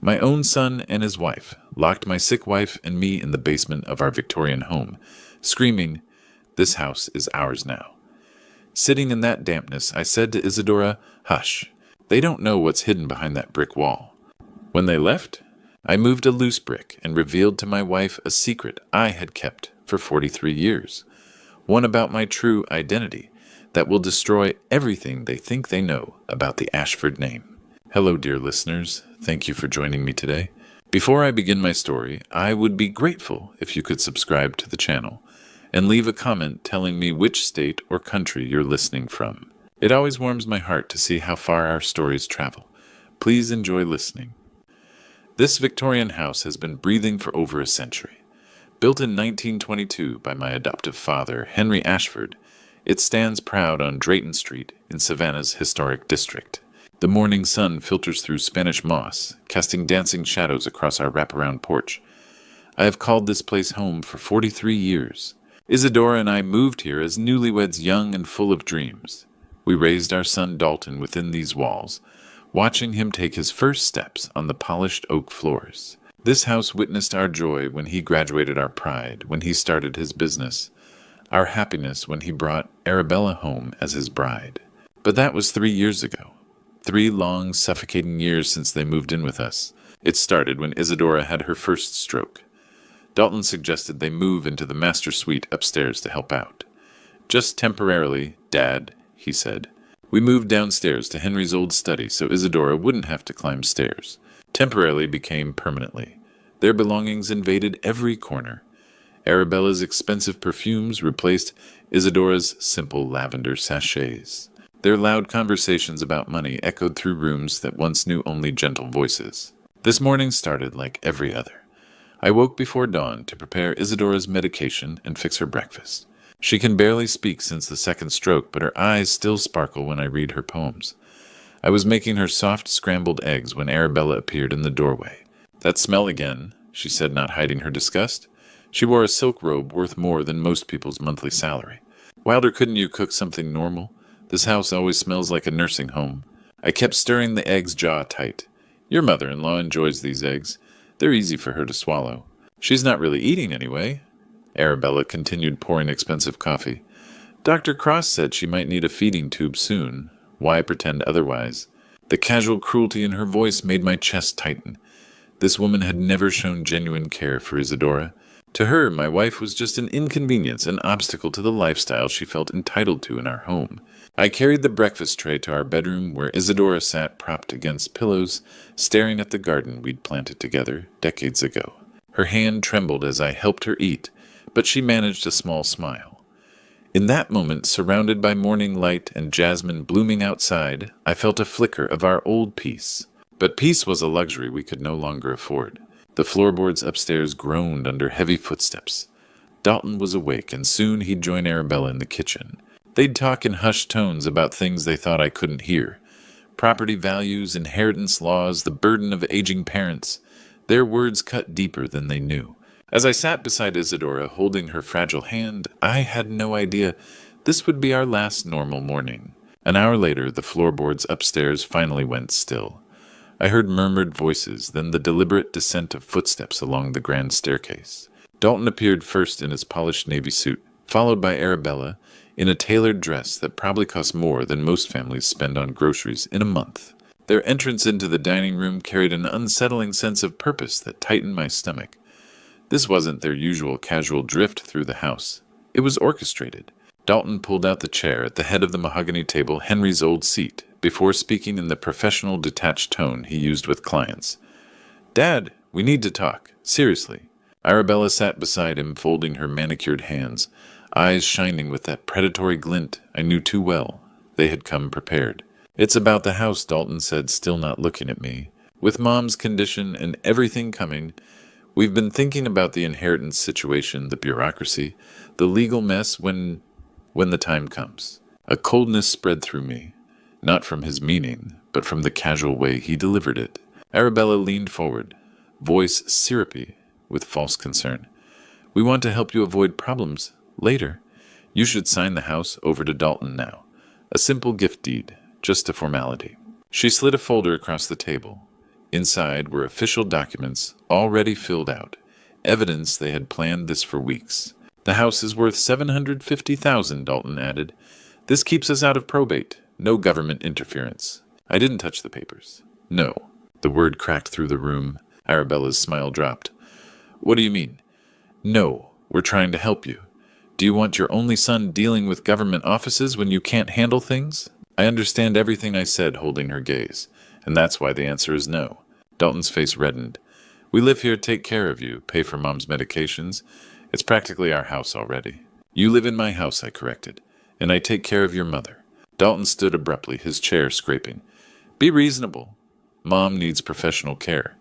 My own son and his wife locked my sick wife and me in the basement of our Victorian home, screaming, "This house is ours now." Sitting in that dampness, I said to Isadora, "Hush. They don't know what's hidden behind that brick wall." When they left, I moved a loose brick and revealed to my wife a secret I had kept for 43 years, one about my true identity that will destroy everything they think they know about the Ashford name. Hello, dear listeners. Thank you for joining me today. Before I begin my story, I would be grateful if you could subscribe to the channel and leave a comment telling me which state or country you're listening from. It always warms my heart to see how far our stories travel. Please enjoy listening. This Victorian house has been breathing for over a century. Built in 1922 by my adoptive father, Henry Ashford, it stands proud on Drayton Street in Savannah's historic district. The morning sun filters through Spanish moss, casting dancing shadows across our wraparound porch. I have called this place home for 43 years. Isadora and I moved here as newlyweds, young and full of dreams. We raised our son Dalton within these walls, watching him take his first steps on the polished oak floors. This house witnessed our joy when he graduated, our pride when he started his business, our happiness when he brought Arabella home as his bride. But that was 3 years ago. 3 long, suffocating years since they moved in with us. It started when Isadora had her first stroke. Dalton suggested they move into the master suite upstairs to help out. "Just temporarily, Dad," he said. We moved downstairs to Henry's old study so Isadora wouldn't have to climb stairs. Temporarily became permanently. Their belongings invaded every corner. Arabella's expensive perfumes replaced Isadora's simple lavender sachets. Their loud conversations about money echoed through rooms that once knew only gentle voices. This morning started like every other. I woke before dawn to prepare Isadora's medication and fix her breakfast. She can barely speak since the second stroke, but her eyes still sparkle when I read her poems. I was making her soft scrambled eggs when Arabella appeared in the doorway. "That smell again," she said, not hiding her disgust. She wore a silk robe worth more than most people's monthly salary. "Wilder, couldn't you cook something normal? This house always smells like a nursing home." I kept stirring the eggs jaw tight. "Your mother-in-law enjoys these eggs. They're easy for her to swallow." "She's not really eating anyway." Arabella continued pouring expensive coffee. "Dr. Cross said she might need a feeding tube soon. Why pretend otherwise?" The casual cruelty in her voice made my chest tighten. This woman had never shown genuine care for Isadora. To her, my wife was just an inconvenience, an obstacle to the lifestyle she felt entitled to in our home. I carried the breakfast tray to our bedroom where Isadora sat propped against pillows, staring at the garden we'd planted together decades ago. Her hand trembled as I helped her eat, but she managed a small smile. In that moment, surrounded by morning light and jasmine blooming outside, I felt a flicker of our old peace. But peace was a luxury we could no longer afford. The floorboards upstairs groaned under heavy footsteps. Dalton was awake, and soon he'd join Arabella in the kitchen. They'd talk in hushed tones about things they thought I couldn't hear. Property values, inheritance laws, the burden of aging parents. Their words cut deeper than they knew. As I sat beside Isadora, holding her fragile hand, I had no idea this would be our last normal morning. An hour later, the floorboards upstairs finally went still. I heard murmured voices, then the deliberate descent of footsteps along the grand staircase. Dalton appeared first in his polished navy suit, followed by Arabella in a tailored dress that probably cost more than most families spend on groceries in a month. Their entrance into the dining room carried an unsettling sense of purpose that tightened my stomach. This wasn't their usual casual drift through the house. It was orchestrated. Dalton pulled out the chair at the head of the mahogany table, Henry's old seat, before speaking in the professional, detached tone he used with clients. "Dad, we need to talk. Seriously." Arabella sat beside him, folding her manicured hands, eyes shining with that predatory glint I knew too well. They had come prepared. "It's about the house," Dalton said, still not looking at me. "With Mom's condition and everything coming, we've been thinking about the inheritance situation, the bureaucracy, the legal mess when the time comes." A coldness spread through me, not from his meaning, but from the casual way he delivered it. Arabella leaned forward, voice syrupy with false concern. "We want to help you avoid problems later. You should sign the house over to Dalton now. A simple gift deed, just a formality." She slid a folder across the table. Inside were official documents already filled out, evidence they had planned this for weeks. The house is worth $750,000, Dalton added. This keeps us out of probate. No government interference. I didn't touch the papers. No. The word cracked through the room. Arabella's smile dropped. What do you mean? No. We're trying to help you. Do you want your only son dealing with government offices when you can't handle things? I understand everything I said, holding her gaze, and that's why the answer is no. Dalton's face reddened. We live here, take care of you, pay for Mom's medications. It's practically our house already. You live in my house, I corrected, and I take care of your mother. Dalton stood abruptly, his chair scraping. Be reasonable. Mom needs professional care.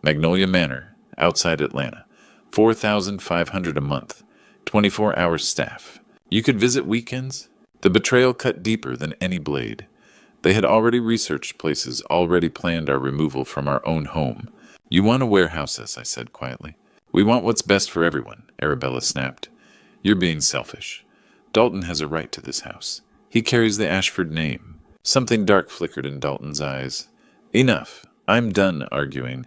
Magnolia Manor, outside Atlanta. $4,500 a month. 24-hour staff. You could visit weekends? The betrayal cut deeper than any blade. They had already researched places, already planned our removal from our own home. You want to warehouse us, I said quietly. We want what's best for everyone, Arabella snapped. You're being selfish. Dalton has a right to this house. He carries the Ashford name. Something dark flickered in Dalton's eyes. Enough. I'm done arguing.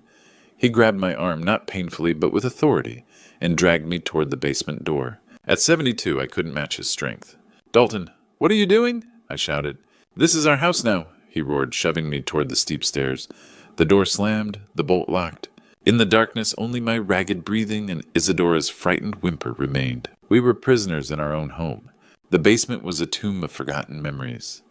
He grabbed my arm, not painfully, but with authority, and dragged me toward the basement door. At 72, I couldn't match his strength. Dalton, what are you doing? I shouted. This is our house now, he roared, shoving me toward the steep stairs. The door slammed, the bolt locked. In the darkness, only my ragged breathing and Isadora's frightened whimper remained. We were prisoners in our own home. The basement was a tomb of forgotten memories.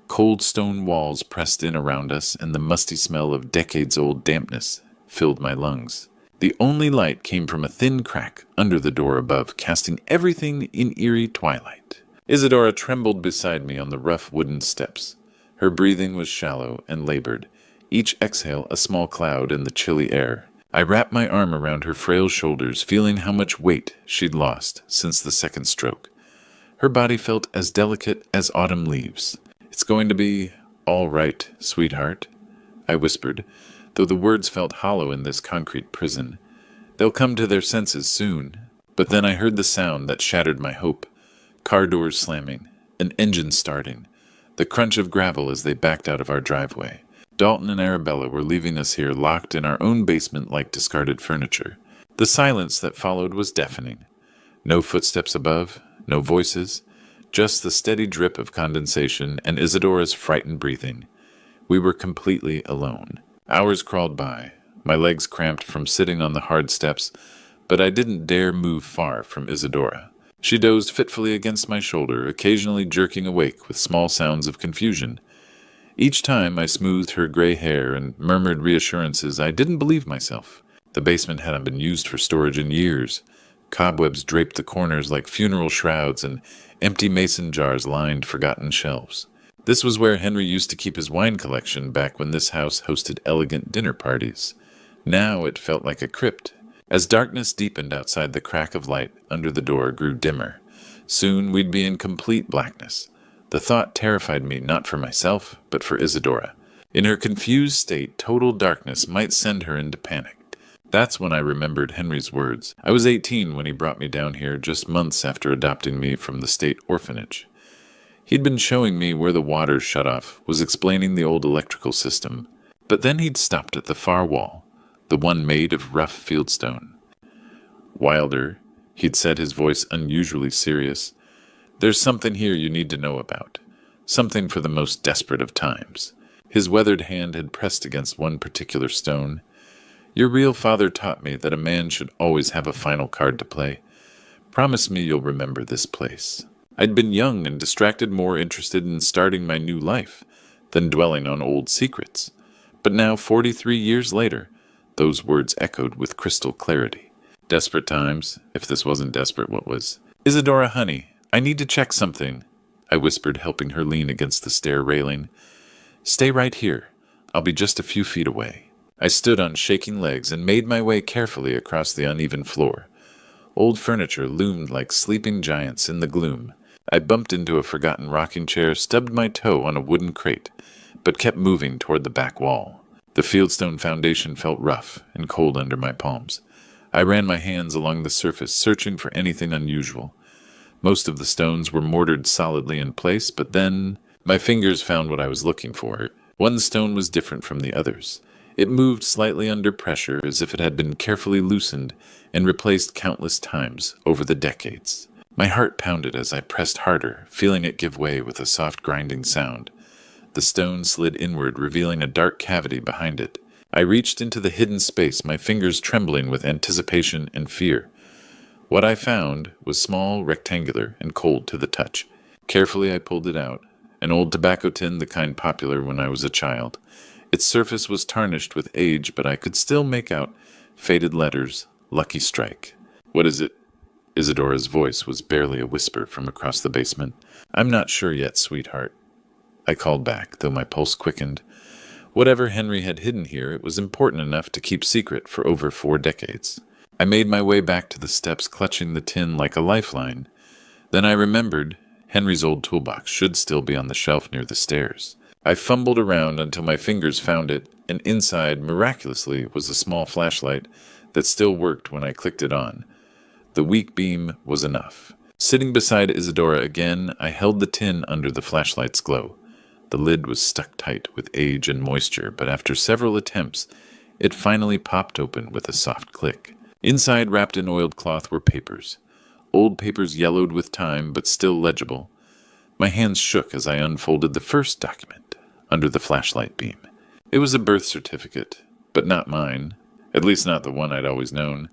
Cold stone walls pressed in around us, and the musty smell of decades-old dampness filled my lungs. The only light came from a thin crack under the door above, casting everything in eerie twilight. Isadora trembled beside me on the rough wooden steps. Her breathing was shallow and labored, each exhale a small cloud in the chilly air. I wrapped my arm around her frail shoulders, feeling how much weight she'd lost since the second stroke. Her body felt as delicate as autumn leaves. It's going to be all right, sweetheart, I whispered, though the words felt hollow in this concrete prison. They'll come to their senses soon. But then I heard the sound that shattered my hope. Car doors slamming, an engine starting, the crunch of gravel as they backed out of our driveway. Dalton and Arabella were leaving us here locked in our own basement like discarded furniture. The silence that followed was deafening. No footsteps above, no voices, just the steady drip of condensation and Isadora's frightened breathing. We were completely alone. Hours crawled by, my legs cramped from sitting on the hard steps, but I didn't dare move far from Isadora. She dozed fitfully against my shoulder, occasionally jerking awake with small sounds of confusion. Each time I smoothed her gray hair and murmured reassurances, I didn't believe myself. The basement hadn't been used for storage in years. Cobwebs draped the corners like funeral shrouds, and empty mason jars lined forgotten shelves. This was where Henry used to keep his wine collection back when this house hosted elegant dinner parties. Now it felt like a crypt. As darkness deepened outside, the crack of light under the door grew dimmer. Soon we'd be in complete blackness. The thought terrified me, not for myself, but for Isadora. In her confused state, total darkness might send her into panic. That's when I remembered Henry's words. I was 18 when he brought me down here, just months after adopting me from the state orphanage. He'd been showing me where the water shut off, was explaining the old electrical system. But then he'd stopped at the far wall, the one made of rough fieldstone. Wilder, he'd said, his voice unusually serious, there's something here you need to know about. Something for the most desperate of times. His weathered hand had pressed against one particular stone. Your real father taught me that a man should always have a final card to play. Promise me you'll remember this place. I'd been young and distracted, more interested in starting my new life than dwelling on old secrets. But now, 43 years later, those words echoed with crystal clarity. Desperate times. If this wasn't desperate, what was? Isadora, honey, I need to check something, I whispered, helping her lean against the stair railing. Stay right here. I'll be just a few feet away. I stood on shaking legs and made my way carefully across the uneven floor. Old furniture loomed like sleeping giants in the gloom. I bumped into a forgotten rocking chair, stubbed my toe on a wooden crate, but kept moving toward the back wall. The fieldstone foundation felt rough and cold under my palms. I ran my hands along the surface, searching for anything unusual. Most of the stones were mortared solidly in place, but then my fingers found what I was looking for. One stone was different from the others. It moved slightly under pressure as if it had been carefully loosened and replaced countless times over the decades. My heart pounded as I pressed harder, feeling it give way with a soft grinding sound. The stone slid inward, revealing a dark cavity behind it. I reached into the hidden space, my fingers trembling with anticipation and fear. What I found was small, rectangular, and cold to the touch. Carefully I pulled it out, an old tobacco tin, the kind popular when I was a child. Its surface was tarnished with age, but I could still make out faded letters, Lucky Strike. "What is it?" Isadora's voice was barely a whisper from across the basement. "I'm not sure yet, sweetheart," I called back, though my pulse quickened. Whatever Henry had hidden here, it was important enough to keep secret for over 4 decades. I made my way back to the steps, clutching the tin like a lifeline. Then I remembered Henry's old toolbox should still be on the shelf near the stairs. I fumbled around until my fingers found it, and inside, miraculously, was a small flashlight that still worked when I clicked it on. The weak beam was enough. Sitting beside Isadora again, I held the tin under the flashlight's glow. The lid was stuck tight with age and moisture, but after several attempts, it finally popped open with a soft click. Inside, wrapped in oiled cloth, were papers. Old papers yellowed with time, but still legible. My hands shook as I unfolded the first document under the flashlight beam. It was a birth certificate, but not mine, at least not the one I'd always known.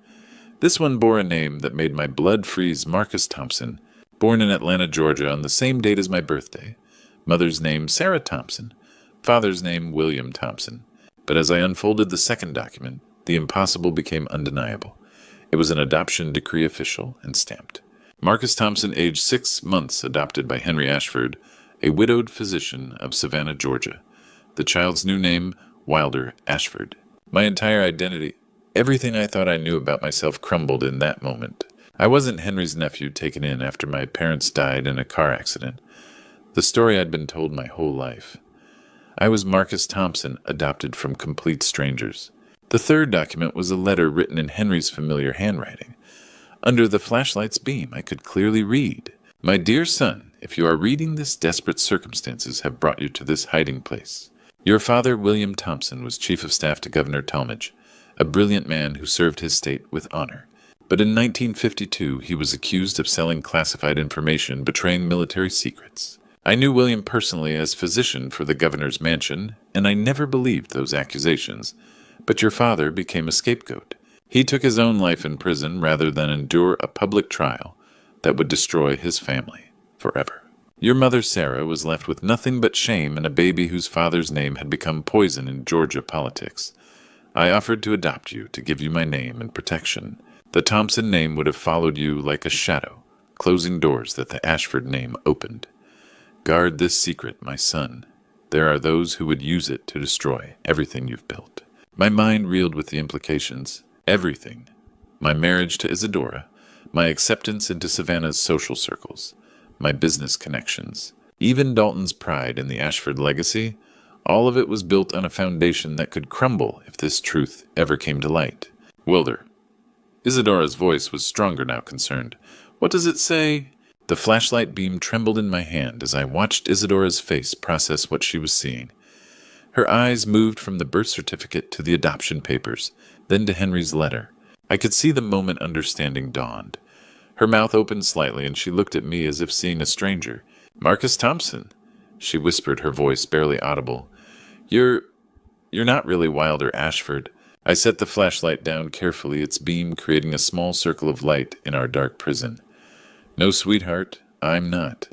This one bore a name that made my blood freeze: Marcus Thompson, born in Atlanta, Georgia, on the same date as my birthday. Mother's name, Sarah Thompson. Father's name, William Thompson. But as I unfolded the second document, the impossible became undeniable. It was an adoption decree, official and stamped. Marcus Thompson, age 6 months, adopted by Henry Ashford, a widowed physician of Savannah, Georgia. The child's new name, Wilder Ashford. My entire identity, everything I thought I knew about myself, crumbled in that moment. I wasn't Henry's nephew taken in after my parents died in a car accident. The story I'd been told my whole life. I was Marcus Thompson, adopted from complete strangers. The third document was a letter written in Henry's familiar handwriting. Under the flashlight's beam, I could clearly read, "My dear son, if you are reading this, desperate circumstances have brought you to this hiding place. Your father, William Thompson, was Chief of Staff to Governor Talmadge, a brilliant man who served his state with honor. But in 1952, he was accused of selling classified information, betraying military secrets. I knew William personally as physician for the governor's mansion, and I never believed those accusations. But your father became a scapegoat. He took his own life in prison rather than endure a public trial that would destroy his family forever. Your mother, Sarah, was left with nothing but shame and a baby whose father's name had become poison in Georgia politics. I offered to adopt you, to give you my name and protection. The Thompson name would have followed you like a shadow, closing doors that the Ashford name opened. Guard this secret, my son. There are those who would use it to destroy everything you've built." My mind reeled with the implications. Everything. My marriage to Isadora, my acceptance into Savannah's social circles, my business connections, even Dalton's pride in the Ashford legacy, all of it was built on a foundation that could crumble if this truth ever came to light. "Wilder." Isadora's voice was stronger now, concerned. "What does it say?" The flashlight beam trembled in my hand as I watched Isadora's face process what she was seeing. Her eyes moved from the birth certificate to the adoption papers, then to Henry's letter. I could see the moment understanding dawned. Her mouth opened slightly, and she looked at me as if seeing a stranger. "Marcus Thompson," she whispered, her voice barely audible. You're not really Wilder Ashford." I set the flashlight down carefully, its beam creating a small circle of light in our dark prison. "No, sweetheart, I'm not."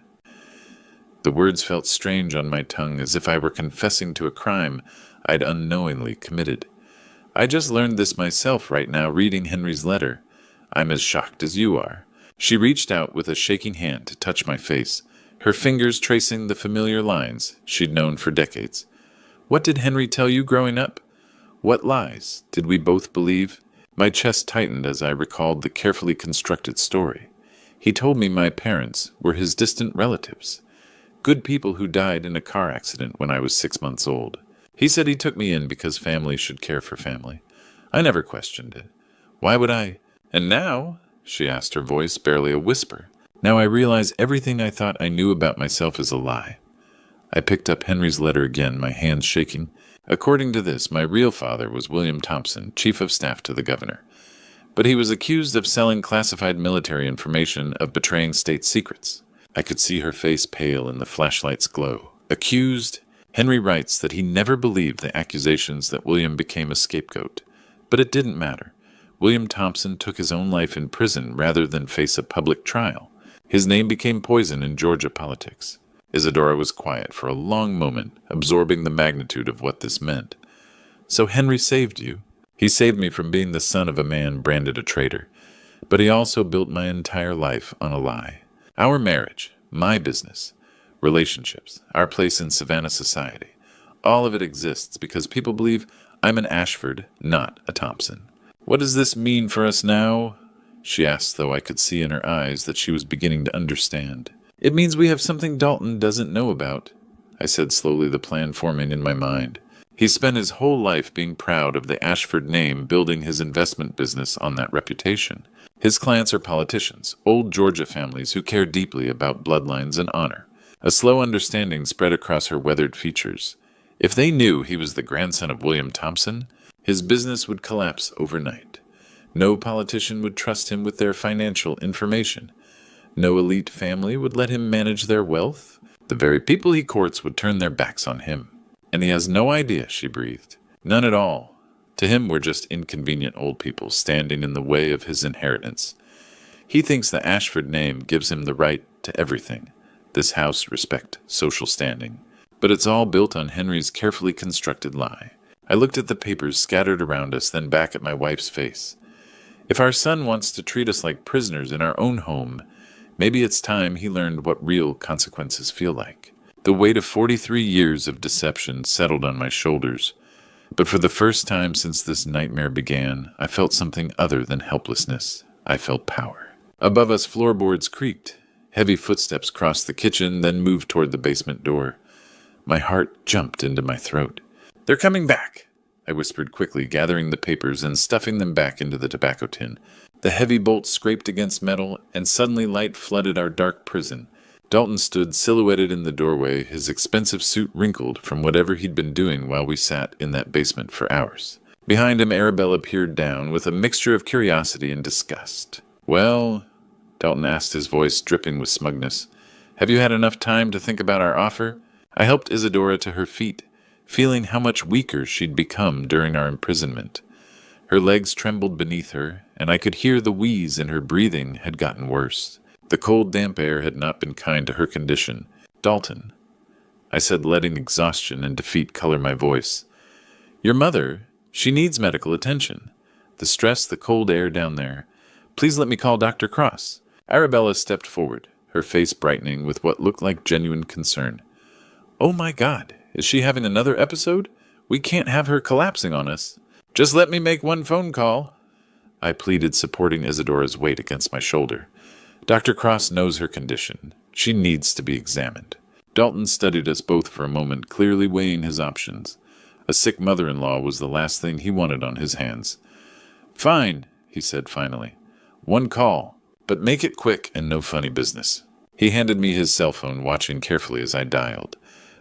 The words felt strange on my tongue, as if I were confessing to a crime I'd unknowingly committed. I just learned this myself right now, reading Henry's letter. I'm as shocked as you are. She reached out with a shaking hand to touch my face, her fingers tracing the familiar lines she'd known for decades. "What did Henry tell you growing up? What lies did we both believe?" My chest tightened as I recalled the carefully constructed story. He told me my parents were his distant relatives, good people who died in a car accident when I was 6 months old. He said he took me in because family should care for family. I never questioned it. Why would I? "And now," she asked, her voice barely a whisper, "now I realize everything I thought I knew about myself is a lie." I picked up Henry's letter again, my hands shaking. According to this, my real father was William Thompson, Chief of Staff to the Governor. But he was accused of selling classified military information, of betraying state secrets. I could see her face pale in the flashlight's glow. Accused? Henry writes that he never believed the accusations that William became a scapegoat. But it didn't matter. William Thompson took his own life in prison rather than face a public trial. His name became poison in Georgia politics. Isadora was quiet for a long moment, absorbing the magnitude of what this meant. So Henry saved you? He saved me from being the son of a man branded a traitor. But he also built my entire life on a lie. Our marriage, my business, relationships, our place in Savannah society, all of it exists because people believe I'm an Ashford, not a Thompson. What does this mean for us now? She asked, though I could see in her eyes that she was beginning to understand. It means we have something Dalton doesn't know about, I said slowly, the plan forming in my mind. He spent his whole life being proud of the Ashford name, building his investment business on that reputation. His clients are politicians, old Georgia families who care deeply about bloodlines and honor. A slow understanding spread across her weathered features. If they knew he was the grandson of William Thompson, his business would collapse overnight. No politician would trust him with their financial information. No elite family would let him manage their wealth. The very people he courts would turn their backs on him. And he has no idea, she breathed. None at all. To him, we're just inconvenient old people standing in the way of his inheritance. He thinks the Ashford name gives him the right to everything. This house, respect, social standing. But it's all built on Henry's carefully constructed lie. I looked at the papers scattered around us, then back at my wife's face. If our son wants to treat us like prisoners in our own home, maybe it's time he learned what real consequences feel like. The weight of 43 years of deception settled on my shoulders. But for the first time since this nightmare began, I felt something other than helplessness. I felt power. Above us, floorboards creaked. Heavy footsteps crossed the kitchen, then moved toward the basement door. My heart jumped into my throat. "They're coming back," I whispered quickly, gathering the papers and stuffing them back into the tobacco tin. The heavy bolts scraped against metal, and suddenly light flooded our dark prison. Dalton stood silhouetted in the doorway, his expensive suit wrinkled from whatever he'd been doing while we sat in that basement for hours. Behind him, Arabella peered down with a mixture of curiosity and disgust. "Well," Dalton asked, his voice dripping with smugness, "have you had enough time to think about our offer?" I helped Isadora to her feet, feeling how much weaker she'd become during our imprisonment. Her legs trembled beneath her, and I could hear the wheeze in her breathing had gotten worse. The cold, damp air had not been kind to her condition. "Dalton," I said, letting exhaustion and defeat color my voice. "Your mother, she needs medical attention. The stress, the cold air down there. Please let me call Dr. Cross." Arabella stepped forward, her face brightening with what looked like genuine concern. "Oh my God, is she having another episode? We can't have her collapsing on us." "Just let me make one phone call," I pleaded, supporting Isadora's weight against my shoulder. "Dr. Cross knows her condition. She needs to be examined." Dalton studied us both for a moment, clearly weighing his options. A sick mother-in-law was the last thing he wanted on his hands. "Fine," he said finally. "One call, but make it quick and no funny business." He handed me his cell phone, watching carefully as I dialed.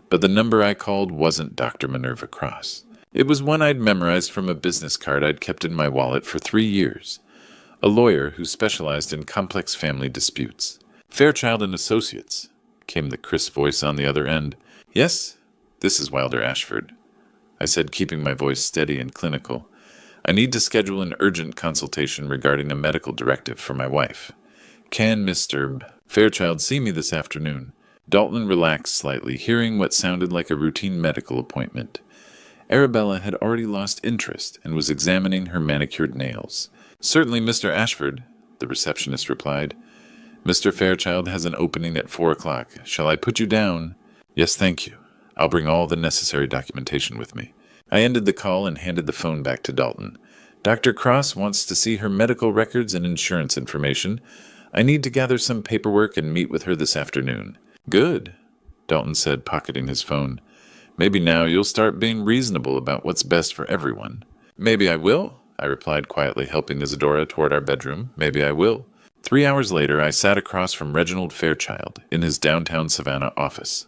But the number I called wasn't Dr. Minerva Cross. It was one I'd memorized from a business card I'd kept in my wallet for 3 years. A lawyer who specialized in complex family disputes. "Fairchild and Associates," came the crisp voice on the other end. "Yes, this is Wilder Ashford," I said, keeping my voice steady and clinical. "I need to schedule an urgent consultation regarding a medical directive for my wife. Can Mr. Fairchild see me this afternoon?" Dalton relaxed slightly, hearing what sounded like a routine medical appointment. Arabella had already lost interest and was examining her manicured nails. "Certainly, Mr. Ashford," the receptionist replied. "Mr. Fairchild has an opening at 4 o'clock. Shall I put you down?" "Yes, thank you. I'll bring all the necessary documentation with me." I ended the call and handed the phone back to Dalton. "Dr. Cross wants to see her medical records and insurance information. I need to gather some paperwork and meet with her this afternoon." "Good," Dalton said, pocketing his phone. "Maybe now you'll start being reasonable about what's best for everyone." "Maybe I will," I replied quietly, helping Isadora toward our bedroom. "Maybe I will." 3 hours later, I sat across from Reginald Fairchild in his downtown Savannah office.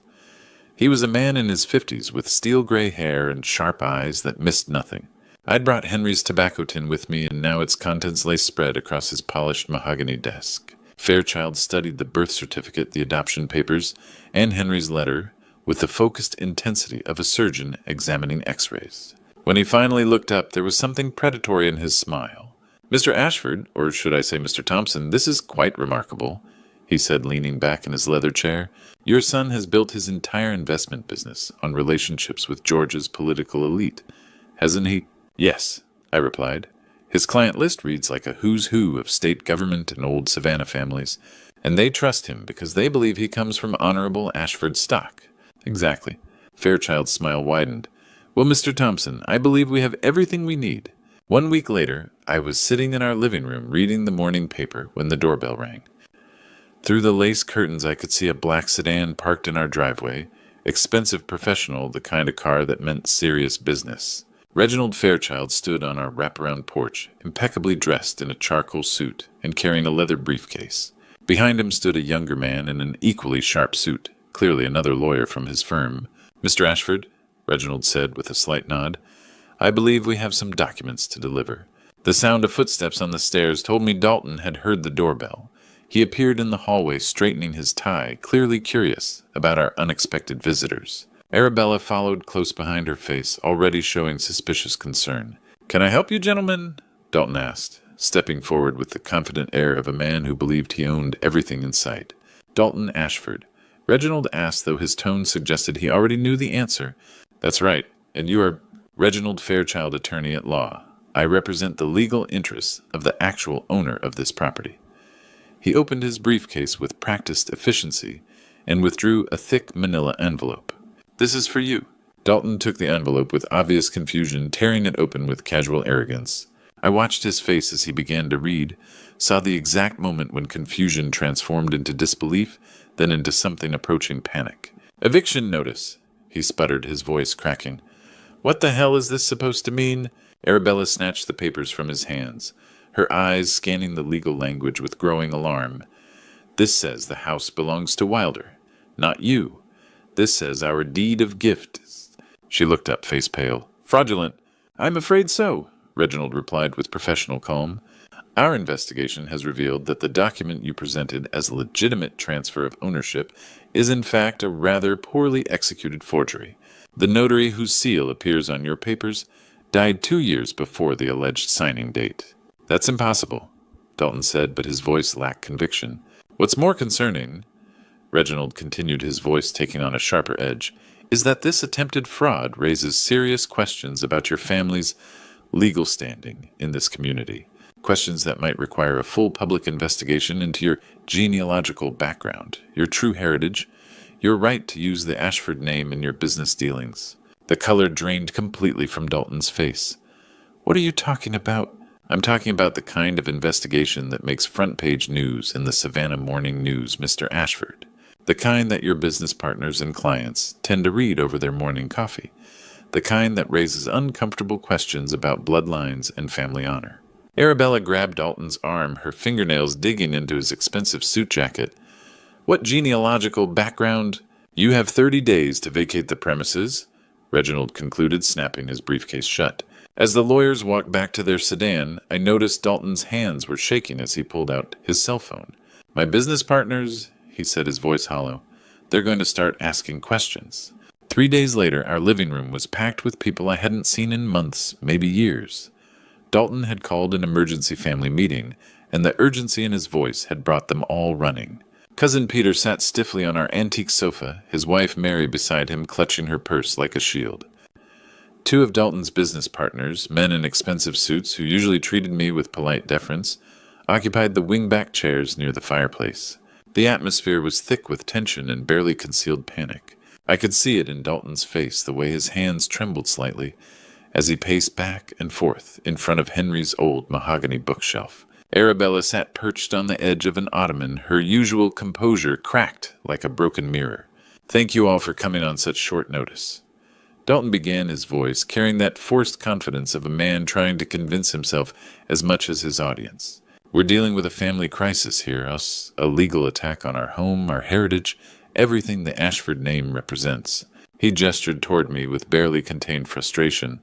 He was a man in his 50s with steel-gray hair and sharp eyes that missed nothing. I'd brought Henry's tobacco tin with me, and now its contents lay spread across his polished mahogany desk. Fairchild studied the birth certificate, the adoption papers, and Henry's letter with the focused intensity of a surgeon examining x-rays. When he finally looked up, there was something predatory in his smile. "Mr. Ashford, or should I say Mr. Thompson, this is quite remarkable," he said, leaning back in his leather chair. "Your son has built his entire investment business on relationships with Georgia's political elite, hasn't he?" "Yes," I replied. "His client list reads like a who's who of state government and old Savannah families, and they trust him because they believe he comes from honorable Ashford stock." "Exactly." Fairchild's smile widened. "Well, Mr. Thompson, I believe we have everything we need." 1 week later, I was sitting in our living room reading the morning paper when the doorbell rang. Through the lace curtains I could see a black sedan parked in our driveway, expensive professional, the kind of car that meant serious business. Reginald Fairchild stood on our wraparound porch, impeccably dressed in a charcoal suit and carrying a leather briefcase. Behind him stood a younger man in an equally sharp suit, clearly another lawyer from his firm. "Mr. Ashford," Reginald said with a slight nod, "I believe we have some documents to deliver." The sound of footsteps on the stairs told me Dalton had heard the doorbell. He appeared in the hallway, straightening his tie, clearly curious about our unexpected visitors. Arabella followed close behind her face, already showing suspicious concern. "Can I help you, gentlemen?" Dalton asked, stepping forward with the confident air of a man who believed he owned everything in sight. "Dalton Ashford." Reginald asked, though his tone suggested he already knew the answer. "That's right. And you are Reginald Fairchild, attorney at law. I represent the legal interests of the actual owner of this property." He opened his briefcase with practiced efficiency and withdrew a thick manila envelope. "This is for you." Dalton took the envelope with obvious confusion, tearing it open with casual arrogance. I watched his face as he began to read, saw the exact moment when confusion transformed into disbelief, then into something approaching panic. "Eviction notice," he sputtered, his voice cracking. "What the hell is this supposed to mean?" Arabella snatched the papers from his hands, her eyes scanning the legal language with growing alarm. "This says the house belongs to Wilder, not you. This says our deed of gift." She looked up, face pale. "Fraudulent." "I'm afraid so," Reginald replied with professional calm. "Our investigation has revealed that the document you presented as a legitimate transfer of ownership is in fact a rather poorly executed forgery. The notary whose seal appears on your papers died 2 years before the alleged signing date." "That's impossible," Dalton said, but his voice lacked conviction. "What's more concerning," Reginald continued, his voice taking on a sharper edge, "is that this attempted fraud raises serious questions about your family's legal standing in this community. Questions that might require a full public investigation into your genealogical background, your true heritage, your right to use the Ashford name in your business dealings." The color drained completely from Dalton's face. "What are you talking about?" "I'm talking about the kind of investigation that makes front-page news in the Savannah Morning News, Mr. Ashford. The kind that your business partners and clients tend to read over their morning coffee. The kind that raises uncomfortable questions about bloodlines and family honor." Arabella grabbed Dalton's arm, her fingernails digging into his expensive suit jacket. "What genealogical background?" "You have 30 days to vacate the premises," Reginald concluded, snapping his briefcase shut. As the lawyers walked back to their sedan, I noticed Dalton's hands were shaking as he pulled out his cell phone. "My business partners," he said, his voice hollow, "they're going to start asking questions." 3 days later, our living room was packed with people I hadn't seen in months, maybe years. Dalton had called an emergency family meeting, and the urgency in his voice had brought them all running. Cousin Peter sat stiffly on our antique sofa, his wife Mary beside him clutching her purse like a shield. 2 of Dalton's business partners, men in expensive suits who usually treated me with polite deference, occupied the wing-back chairs near the fireplace. The atmosphere was thick with tension and barely concealed panic. I could see it in Dalton's face, the way his hands trembled slightly as he paced back and forth in front of Henry's old mahogany bookshelf. Arabella sat perched on the edge of an ottoman, her usual composure cracked like a broken mirror. "Thank you all for coming on such short notice." Dalton began, his voice carrying that forced confidence of a man trying to convince himself as much as his audience. "We're dealing with a family crisis here, a legal attack on our home, our heritage, everything the Ashford name represents. He gestured toward me with barely contained frustration.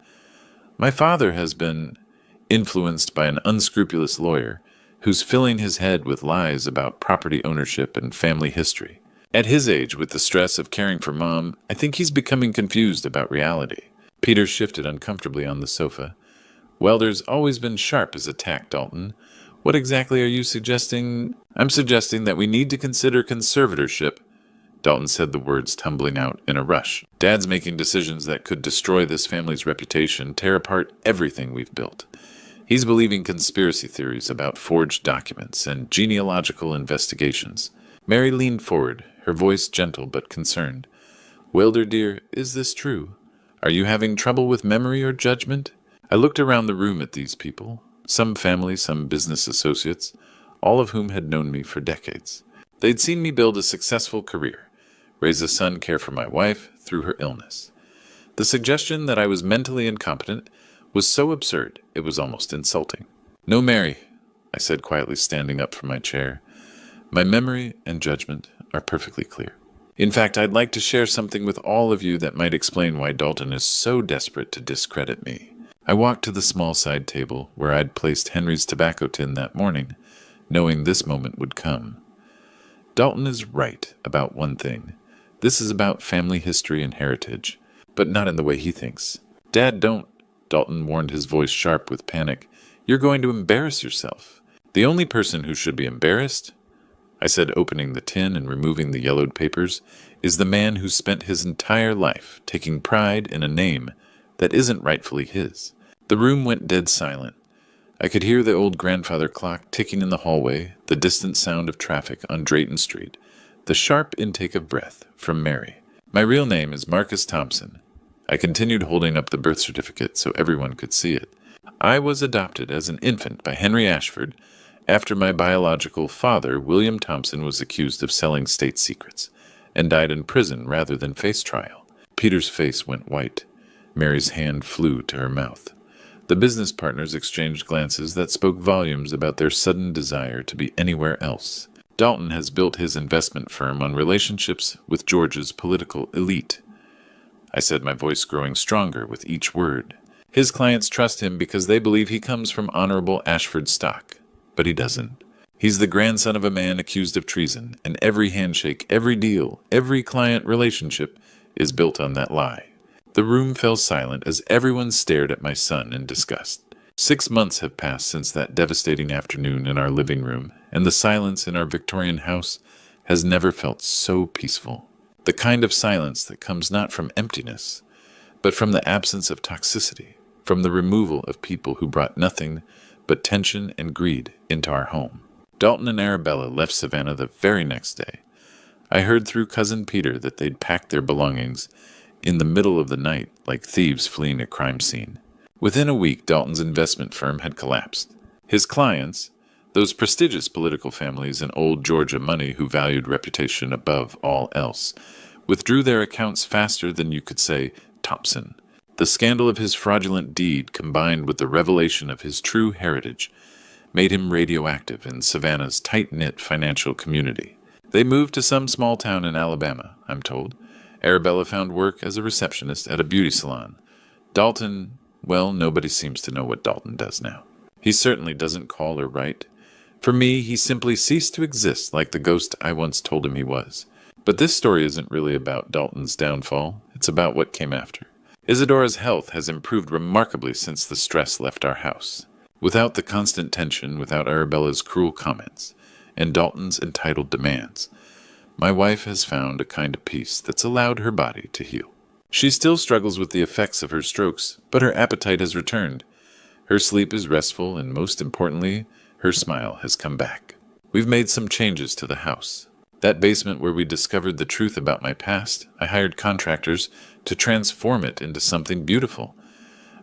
My father has been influenced by an unscrupulous lawyer who's filling his head with lies about property ownership and family history. At his age, with the stress of caring for Mom, I think he's becoming confused about reality. Peter shifted uncomfortably on the sofa. Welder's always been sharp as a tack, Dalton. What exactly are you suggesting? I'm suggesting that we need to consider conservatorship. Dalton said the words tumbling out in a rush. Dad's making decisions that could destroy this family's reputation, tear apart everything we've built. He's believing conspiracy theories about forged documents and genealogical investigations. Mary leaned forward, her voice gentle but concerned. Welder, dear, is this true? Are you having trouble with memory or judgment? I looked around the room at these people, some family, some business associates, all of whom had known me for decades. They'd seen me build a successful career, raise a son, care for my wife through her illness. The suggestion that I was mentally incompetent was so absurd it was almost insulting. No, Mary, I said quietly, standing up from my chair. My memory and judgment are perfectly clear. In fact, I'd like to share something with all of you that might explain why Dalton is so desperate to discredit me. I walked to the small side table where I'd placed Henry's tobacco tin that morning, knowing this moment would come. Dalton is right about one thing. This is about family history and heritage, but not in the way he thinks. Dad, don't, Dalton warned, his voice sharp with panic. You're going to embarrass yourself. The only person who should be embarrassed, I said, opening the tin and removing the yellowed papers, is the man who spent his entire life taking pride in a name that isn't rightfully his. The room went dead silent. I could hear the old grandfather clock ticking in the hallway, the distant sound of traffic on Drayton Street, the sharp intake of breath from Mary. My real name is Marcus Thompson. I continued holding up the birth certificate so everyone could see it. I was adopted as an infant by Henry Ashford after my biological father, William Thompson, was accused of selling state secrets and died in prison rather than face trial. Peter's face went white. Mary's hand flew to her mouth. The business partners exchanged glances that spoke volumes about their sudden desire to be anywhere else. Dalton has built his investment firm on relationships with Georgia's political elite, I said, my voice growing stronger with each word. His clients trust him because they believe he comes from honorable Ashford stock, but he doesn't. He's the grandson of a man accused of treason, and every handshake, every deal, every client relationship is built on that lie. The room fell silent as everyone stared at my son in disgust. 6 months have passed since that devastating afternoon in our living room, and the silence in our Victorian house has never felt so peaceful. The kind of silence that comes not from emptiness, but from the absence of toxicity, from the removal of people who brought nothing but tension and greed into our home. Dalton and Arabella left Savannah the very next day. I heard through Cousin Peter that they'd packed their belongings in the middle of the night like thieves fleeing a crime scene. Within a week, Dalton's investment firm had collapsed. His clients, those prestigious political families in old Georgia money who valued reputation above all else, withdrew their accounts faster than you could say Thompson. The scandal of his fraudulent deed, combined with the revelation of his true heritage, made him radioactive in Savannah's tight-knit financial community. They moved to some small town in Alabama, I'm told. Arabella found work as a receptionist at a beauty salon. Dalton, well, nobody seems to know what Dalton does now. He certainly doesn't call or write. For me, he simply ceased to exist like the ghost I once told him he was. But this story isn't really about Dalton's downfall. It's about what came after. Isadora's health has improved remarkably since the stress left our house. Without the constant tension, without Arabella's cruel comments, and Dalton's entitled demands, my wife has found a kind of peace that's allowed her body to heal. She still struggles with the effects of her strokes, but her appetite has returned. Her sleep is restful, and most importantly, her smile has come back. We've made some changes to the house. That basement where we discovered the truth about my past, I hired contractors to transform it into something beautiful.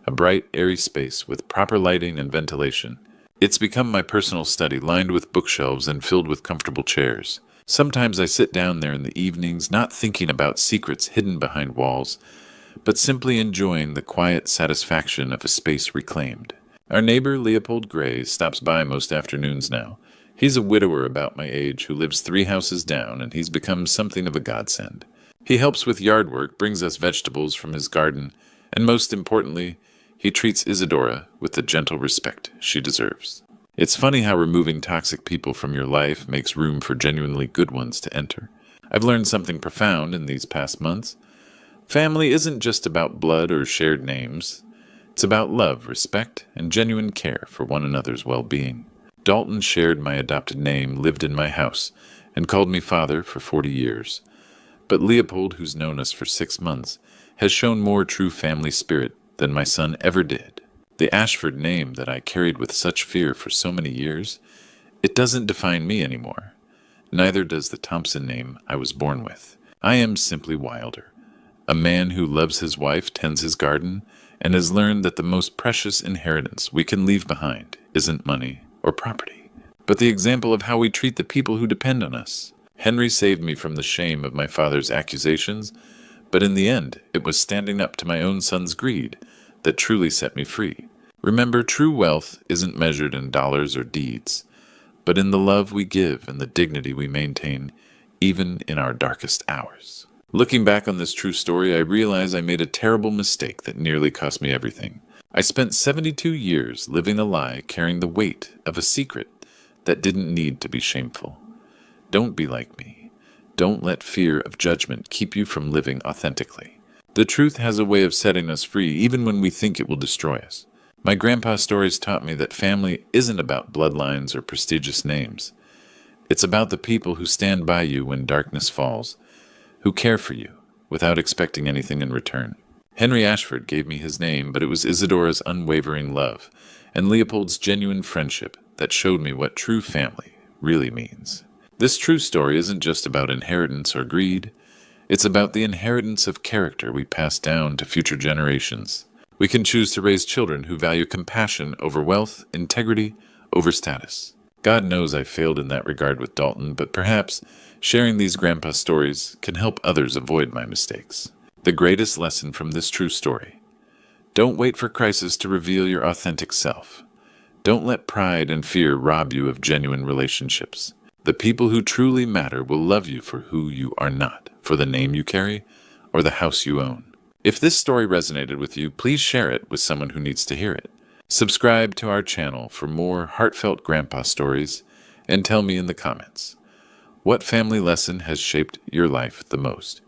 A bright, airy space with proper lighting and ventilation. It's become my personal study, lined with bookshelves and filled with comfortable chairs. Sometimes I sit down there in the evenings, not thinking about secrets hidden behind walls, but simply enjoying the quiet satisfaction of a space reclaimed. Our neighbor, Leopold Gray, stops by most afternoons now. He's a widower about my age who lives 3 houses down, and he's become something of a godsend. He helps with yard work, brings us vegetables from his garden, and most importantly, he treats Isadora with the gentle respect she deserves. It's funny how removing toxic people from your life makes room for genuinely good ones to enter. I've learned something profound in these past months. Family isn't just about blood or shared names. It's about love, respect, and genuine care for one another's well-being. Dalton shared my adopted name, lived in my house, and called me father for 40 years. But Leopold, who's known us for 6 months, has shown more true family spirit than my son ever did. The Ashford name that I carried with such fear for so many years, it doesn't define me anymore. Neither does the Thompson name I was born with. I am simply Wilder, a man who loves his wife, tends his garden, and has learned that the most precious inheritance we can leave behind isn't money or property, but the example of how we treat the people who depend on us. Henry saved me from the shame of my father's accusations, but in the end, it was standing up to my own son's greed that truly set me free. Remember, true wealth isn't measured in dollars or deeds, but in the love we give and the dignity we maintain, even in our darkest hours. Looking back on this true story, I realize I made a terrible mistake that nearly cost me everything. I spent 72 years living a lie, carrying the weight of a secret that didn't need to be shameful. Don't be like me. Don't let fear of judgment keep you from living authentically. The truth has a way of setting us free, even when we think it will destroy us. My grandpa's stories taught me that family isn't about bloodlines or prestigious names. It's about the people who stand by you when darkness falls, who care for you without expecting anything in return. Henry Ashford gave me his name, but it was Isadora's unwavering love and Leopold's genuine friendship that showed me what true family really means. This true story isn't just about inheritance or greed. It's about the inheritance of character we pass down to future generations. We can choose to raise children who value compassion over wealth, integrity over status. God knows I failed in that regard with Dalton, but perhaps sharing these grandpa stories can help others avoid my mistakes. The greatest lesson from this true story: don't wait for crisis to reveal your authentic self. Don't let pride and fear rob you of genuine relationships. The people who truly matter will love you for who you are not, for the name you carry, or the house you own. If this story resonated with you, please share it with someone who needs to hear it. Subscribe to our channel for more heartfelt grandpa stories, and tell me in the comments, what family lesson has shaped your life the most?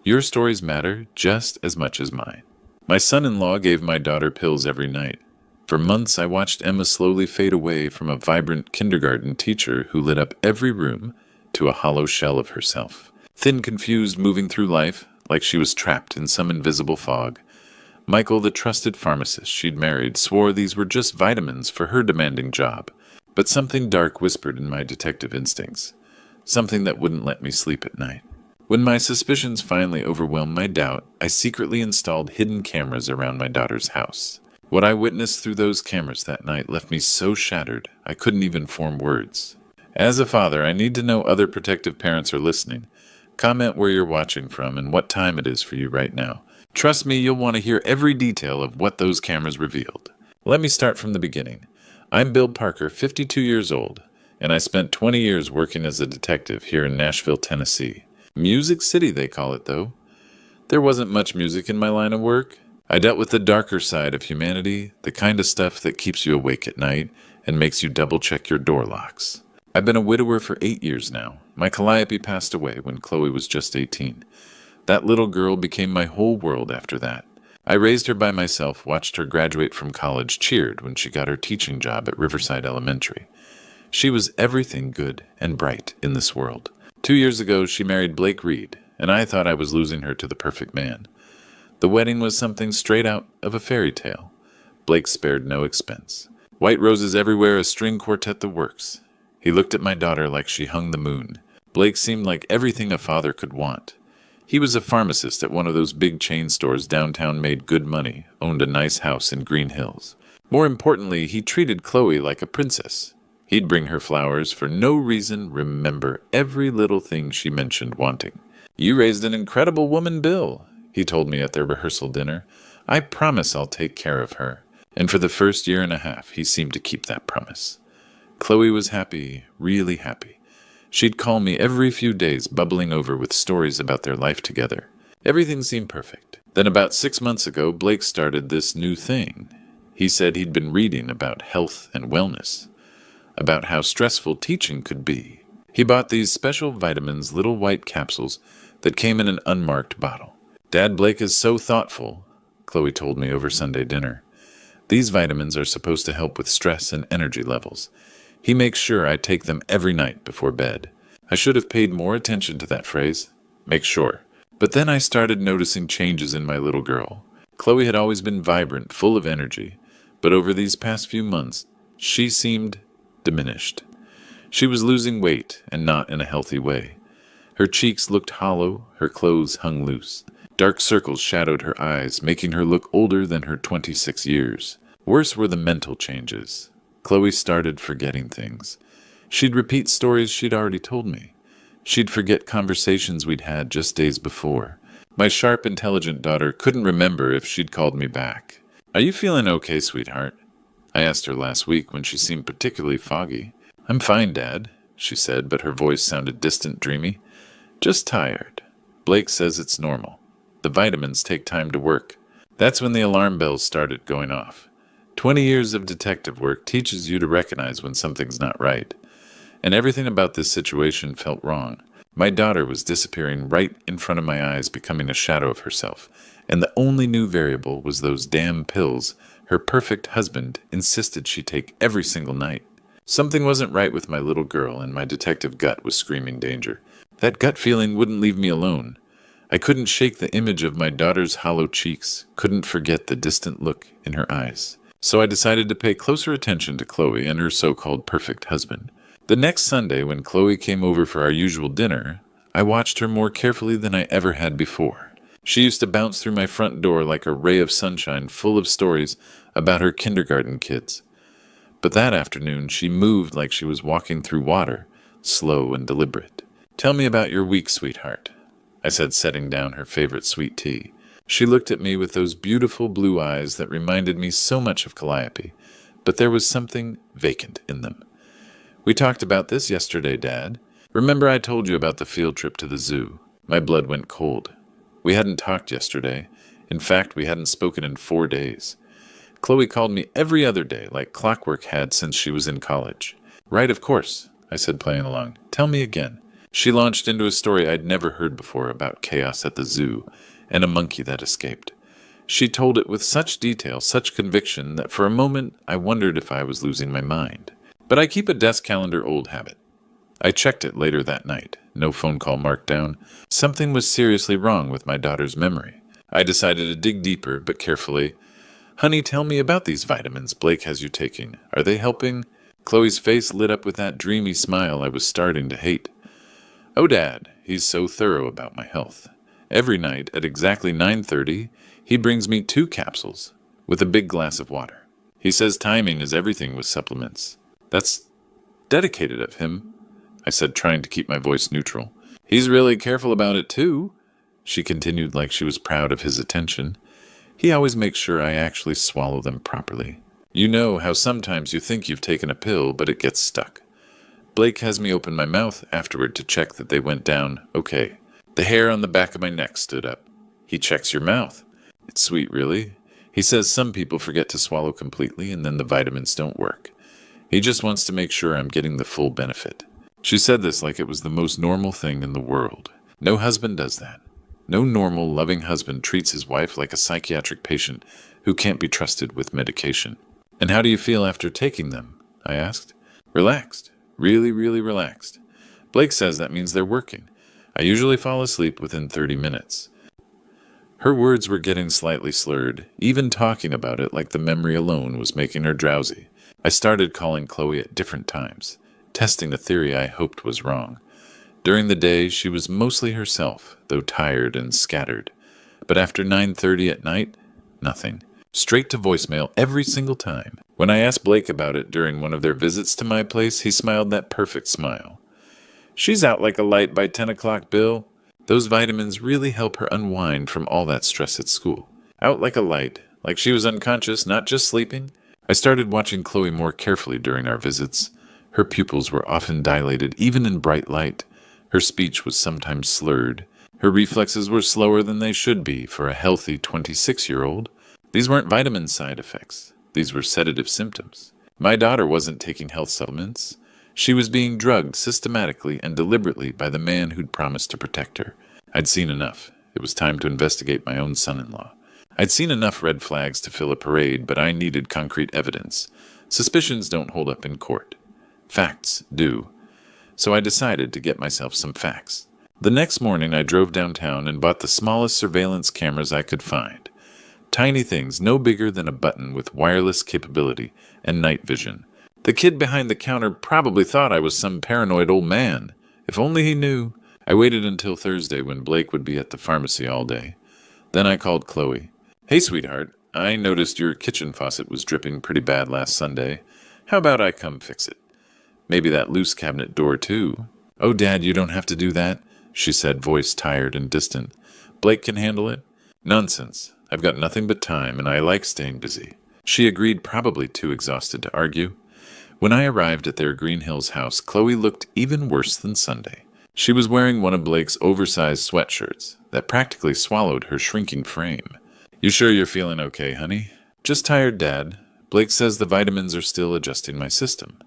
Your stories matter just as much as mine. My son-in-law gave my daughter pills every night. For months, I watched Emma slowly fade away from a vibrant kindergarten teacher who lit up every room to a hollow shell of herself. Thin, confused, moving through life like she was trapped in some invisible fog. Michael, the trusted pharmacist she'd married, swore these were just vitamins for her demanding job. But something dark whispered in my detective instincts, something that wouldn't let me sleep at night. When my suspicions finally overwhelmed my doubt, I secretly installed hidden cameras around my daughter's house. What I witnessed through those cameras that night left me so shattered I couldn't even form words. As a father, I need to know other protective parents are listening. Comment where you're watching from and what time it is for you right now. Trust me, you'll want to hear every detail of what those cameras revealed. Let me start from the beginning. I'm Bill Parker, 52 years old, and I spent 20 years working as a detective here in Nashville, Tennessee. Music City, they call it, though. There wasn't much music in my line of work. I dealt with the darker side of humanity, the kind of stuff that keeps you awake at night and makes you double-check your door locks. I've been a widower for 8 years now. My Calliope passed away when Chloe was just 18. That little girl became my whole world after that. I raised her by myself, watched her graduate from college, cheered when she got her teaching job at Riverside Elementary. She was everything good and bright in this world. 2 years ago, she married Blake Reed, and I thought I was losing her to the perfect man. The wedding was something straight out of a fairy tale. Blake spared no expense. White roses everywhere, a string quartet the works. He looked at my daughter like she hung the moon. Blake seemed like everything a father could want. He was a pharmacist at one of those big chain stores downtown, made good money, owned a nice house in Green Hills. More importantly, he treated Chloe like a princess. He'd bring her flowers for no reason, remember every little thing she mentioned wanting. "You raised an incredible woman, Bill," he told me at their rehearsal dinner. "I promise I'll take care of her." And for the first year and a half, he seemed to keep that promise. Chloe was happy, really happy. She'd call me every few days, bubbling over with stories about their life together. Everything seemed perfect. Then about 6 months ago, Blake started this new thing. He said he'd been reading about health and wellness, about how stressful teaching could be. He bought these special vitamins, little white capsules, that came in an unmarked bottle. Dad, Blake is so thoughtful, Chloe told me over Sunday dinner. These vitamins are supposed to help with stress and energy levels. He makes sure I take them every night before bed. I should have paid more attention to that phrase. Make sure. But then I started noticing changes in my little girl. Chloe had always been vibrant, full of energy, but over these past few months, she seemed diminished. She was losing weight, and not in a healthy way. Her cheeks looked hollow, her clothes hung loose. Dark circles shadowed her eyes, making her look older than her 26 years. Worse were the mental changes. Chloe started forgetting things. She'd repeat stories she'd already told me. She'd forget conversations we'd had just days before. My sharp, intelligent daughter couldn't remember if she'd called me back. "Are you feeling okay, sweetheart?" I asked her last week when she seemed particularly foggy. "I'm fine, Dad," she said, but her voice sounded distant, dreamy. "Just tired. Blake says it's normal. The vitamins take time to work." That's when the alarm bells started going off. 20 years of detective work teaches you to recognize when something's not right. And everything about this situation felt wrong. My daughter was disappearing right in front of my eyes, becoming a shadow of herself. And the only new variable was those damn pills her perfect husband insisted she take every single night. Something wasn't right with my little girl, and my detective gut was screaming danger. That gut feeling wouldn't leave me alone. I couldn't shake the image of my daughter's hollow cheeks, couldn't forget the distant look in her eyes. So I decided to pay closer attention to Chloe and her so-called perfect husband. The next Sunday, when Chloe came over for our usual dinner, I watched her more carefully than I ever had before. She used to bounce through my front door like a ray of sunshine, full of stories about her kindergarten kids. But that afternoon, she moved like she was walking through water, slow and deliberate. "Tell me about your week, sweetheart," I said, setting down her favorite sweet tea. She looked at me with those beautiful blue eyes that reminded me so much of Calliope, but there was something vacant in them. "We talked about this yesterday, Dad. Remember I told you about the field trip to the zoo?" My blood went cold. We hadn't talked yesterday. In fact, we hadn't spoken in 4 days. Chloe called me every other day, like clockwork had since she was in college. "Right, of course," I said, playing along. "Tell me again." She launched into a story I'd never heard before about chaos at the zoo and a monkey that escaped. She told it with such detail, such conviction, that for a moment I wondered if I was losing my mind. But I keep a desk calendar old habit. I checked it later that night. No phone call marked down. Something was seriously wrong with my daughter's memory. I decided to dig deeper, but carefully. "Honey, tell me about these vitamins Blake has you taking. Are they helping?" Chloe's face lit up with that dreamy smile I was starting to hate. "Oh, Dad, he's so thorough about my health. Every night at exactly 9:30, he brings me 2 capsules with a big glass of water. He says timing is everything with supplements." "That's dedicated of him," I said, trying to keep my voice neutral. "He's really careful about it, too," she continued like she was proud of his attention. "He always makes sure I actually swallow them properly. You know how sometimes you think you've taken a pill, but it gets stuck. Blake has me open my mouth afterward to check that they went down okay. The hair on the back of my neck stood up. He checks your mouth. It's sweet, really. He says some people forget to swallow completely and then the vitamins don't work. He just wants to make sure I'm getting the full benefit." She said this like it was the most normal thing in the world. No husband does that. No normal, loving husband treats his wife like a psychiatric patient who can't be trusted with medication. "And how do you feel after taking them?" I asked. "Relaxed. Really, really relaxed. Blake says that means they're working. I usually fall asleep within 30 minutes. Her words were getting slightly slurred, even talking about it like the memory alone was making her drowsy. I started calling Chloe at different times, testing the theory I hoped was wrong. During the day, she was mostly herself, though tired and scattered. But after 9:30 at night, nothing. Straight to voicemail every single time. When I asked Blake about it during one of their visits to my place, he smiled that perfect smile. "She's out like a light by 10 o'clock, Bill. Those vitamins really help her unwind from all that stress at school. Out like a light, like she was unconscious, not just sleeping." I started watching Chloe more carefully during our visits. Her pupils were often dilated, even in bright light. Her speech was sometimes slurred. Her reflexes were slower than they should be for a healthy 26-year-old. These weren't vitamin side effects. These were sedative symptoms. My daughter wasn't taking health supplements. She was being drugged systematically and deliberately by the man who'd promised to protect her. I'd seen enough. It was time to investigate my own son-in-law. I'd seen enough red flags to fill a parade, but I needed concrete evidence. Suspicions don't hold up in court. Facts do. So I decided to get myself some facts. The next morning I drove downtown and bought the smallest surveillance cameras I could find. Tiny things no bigger than a button with wireless capability and night vision. The kid behind the counter probably thought I was some paranoid old man. If only he knew. I waited until Thursday when Blake would be at the pharmacy all day. Then I called Chloe. "Hey, sweetheart, I noticed your kitchen faucet was dripping pretty bad last Sunday. How about I come fix it? Maybe that loose cabinet door, too." "Oh, Dad, you don't have to do that," she said, voice tired and distant. "Blake can handle it." "Nonsense. I've got nothing but time, and I like staying busy." She agreed, probably too exhausted to argue. When I arrived at their Green Hills house, Chloe looked even worse than Sunday. She was wearing one of Blake's oversized sweatshirts that practically swallowed her shrinking frame. "You sure you're feeling okay, honey?" "Just tired, Dad. Blake says the vitamins are still adjusting my system."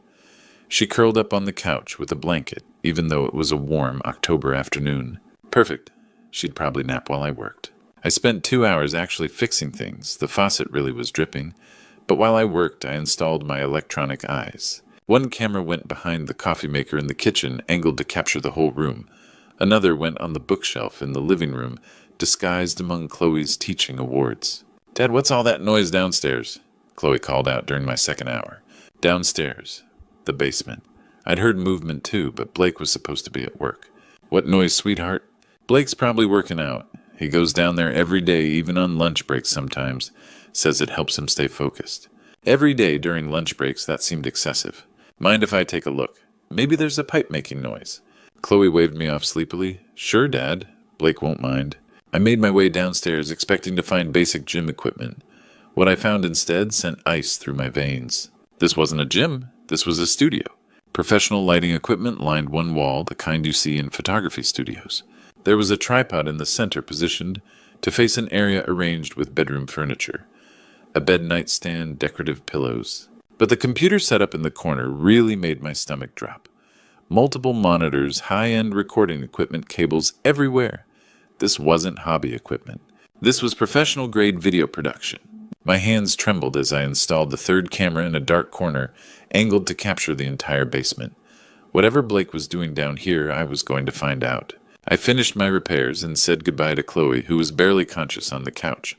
She curled up on the couch with a blanket, even though it was a warm October afternoon. Perfect. She'd probably nap while I worked. I spent 2 hours actually fixing things. The faucet really was dripping. But while I worked, I installed my electronic eyes. One camera went behind the coffee maker in the kitchen, angled to capture the whole room. Another went on the bookshelf in the living room, disguised among Chloe's teaching awards. "Dad, what's all that noise downstairs?" Chloe called out during my second hour. "Downstairs. The basement." I'd heard movement too, but Blake was supposed to be at work. "What noise, sweetheart?" "Blake's probably working out. He goes down there every day, even on lunch breaks sometimes. Says it helps him stay focused." Every day during lunch breaks, that seemed excessive. "Mind if I take a look? Maybe there's a pipe making noise." Chloe waved me off sleepily. "Sure, Dad. Blake won't mind." I made my way downstairs, expecting to find basic gym equipment. What I found instead sent ice through my veins. This wasn't a gym. This was a studio. Professional lighting equipment lined one wall, the kind you see in photography studios. There was a tripod in the center positioned to face an area arranged with bedroom furniture. A bed nightstand, decorative pillows. But the computer setup in the corner really made my stomach drop. Multiple monitors, high-end recording equipment, cables everywhere. This wasn't hobby equipment. This was professional-grade video production. My hands trembled as I installed the third camera in a dark corner, angled to capture the entire basement. Whatever Blake was doing down here, I was going to find out. I finished my repairs and said goodbye to Chloe, who was barely conscious on the couch.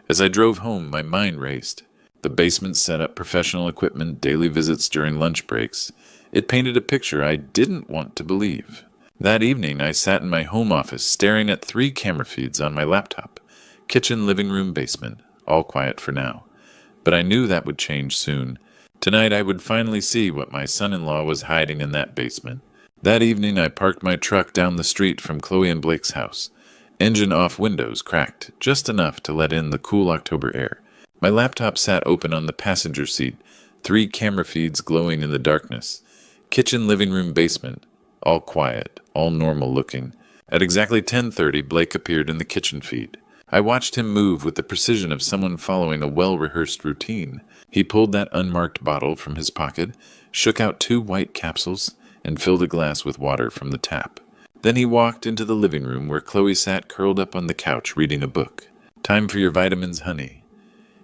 As I drove home, my mind raced. The basement set up professional equipment, daily visits during lunch breaks. It painted a picture I didn't want to believe. That evening, I sat in my home office staring at 3 camera feeds on my laptop. Kitchen, living room, basement. All quiet for now. But I knew that would change soon. Tonight I would finally see what my son-in-law was hiding in that basement. That evening I parked my truck down the street from Chloe and Blake's house. Engine off, windows cracked, just enough to let in the cool October air. My laptop sat open on the passenger seat, 3 camera feeds glowing in the darkness. Kitchen, living room, basement. All quiet, all normal looking. At exactly 10:30, Blake appeared in the kitchen feed. I watched him move with the precision of someone following a well-rehearsed routine. He pulled that unmarked bottle from his pocket, shook out 2 white capsules, and filled a glass with water from the tap. Then he walked into the living room where Chloe sat curled up on the couch reading a book. "Time for your vitamins, honey."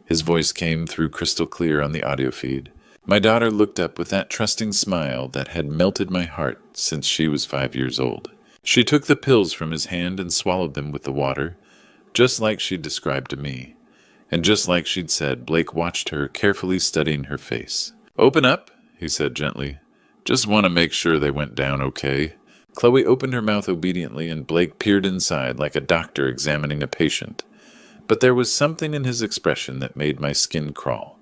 His voice came through crystal clear on the audio feed. My daughter looked up with that trusting smile that had melted my heart since she was 5 years old. She took the pills from his hand and swallowed them with the water, just like she'd described to me. And just like she'd said, Blake watched her, carefully studying her face. "Open up," he said gently. "Just want to make sure they went down okay." Chloe opened her mouth obediently, and Blake peered inside like a doctor examining a patient. But there was something in his expression that made my skin crawl.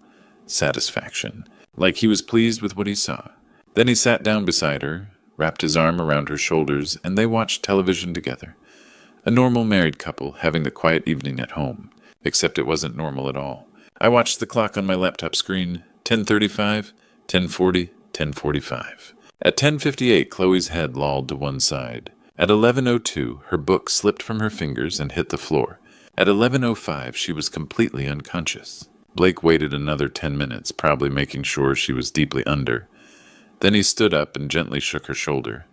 Satisfaction. Like he was pleased with what he saw. Then he sat down beside her, wrapped his arm around her shoulders, and they watched television together. A normal married couple having a quiet evening at home. Except it wasn't normal at all. I watched the clock on my laptop screen. 10:35, 10:40, 10:45. At 10:58, Chloe's head lolled to one side. At 11:02, her book slipped from her fingers and hit the floor. At 11:05, she was completely unconscious. Blake waited another 10 minutes, probably making sure she was deeply under. Then he stood up and gently shook her shoulder.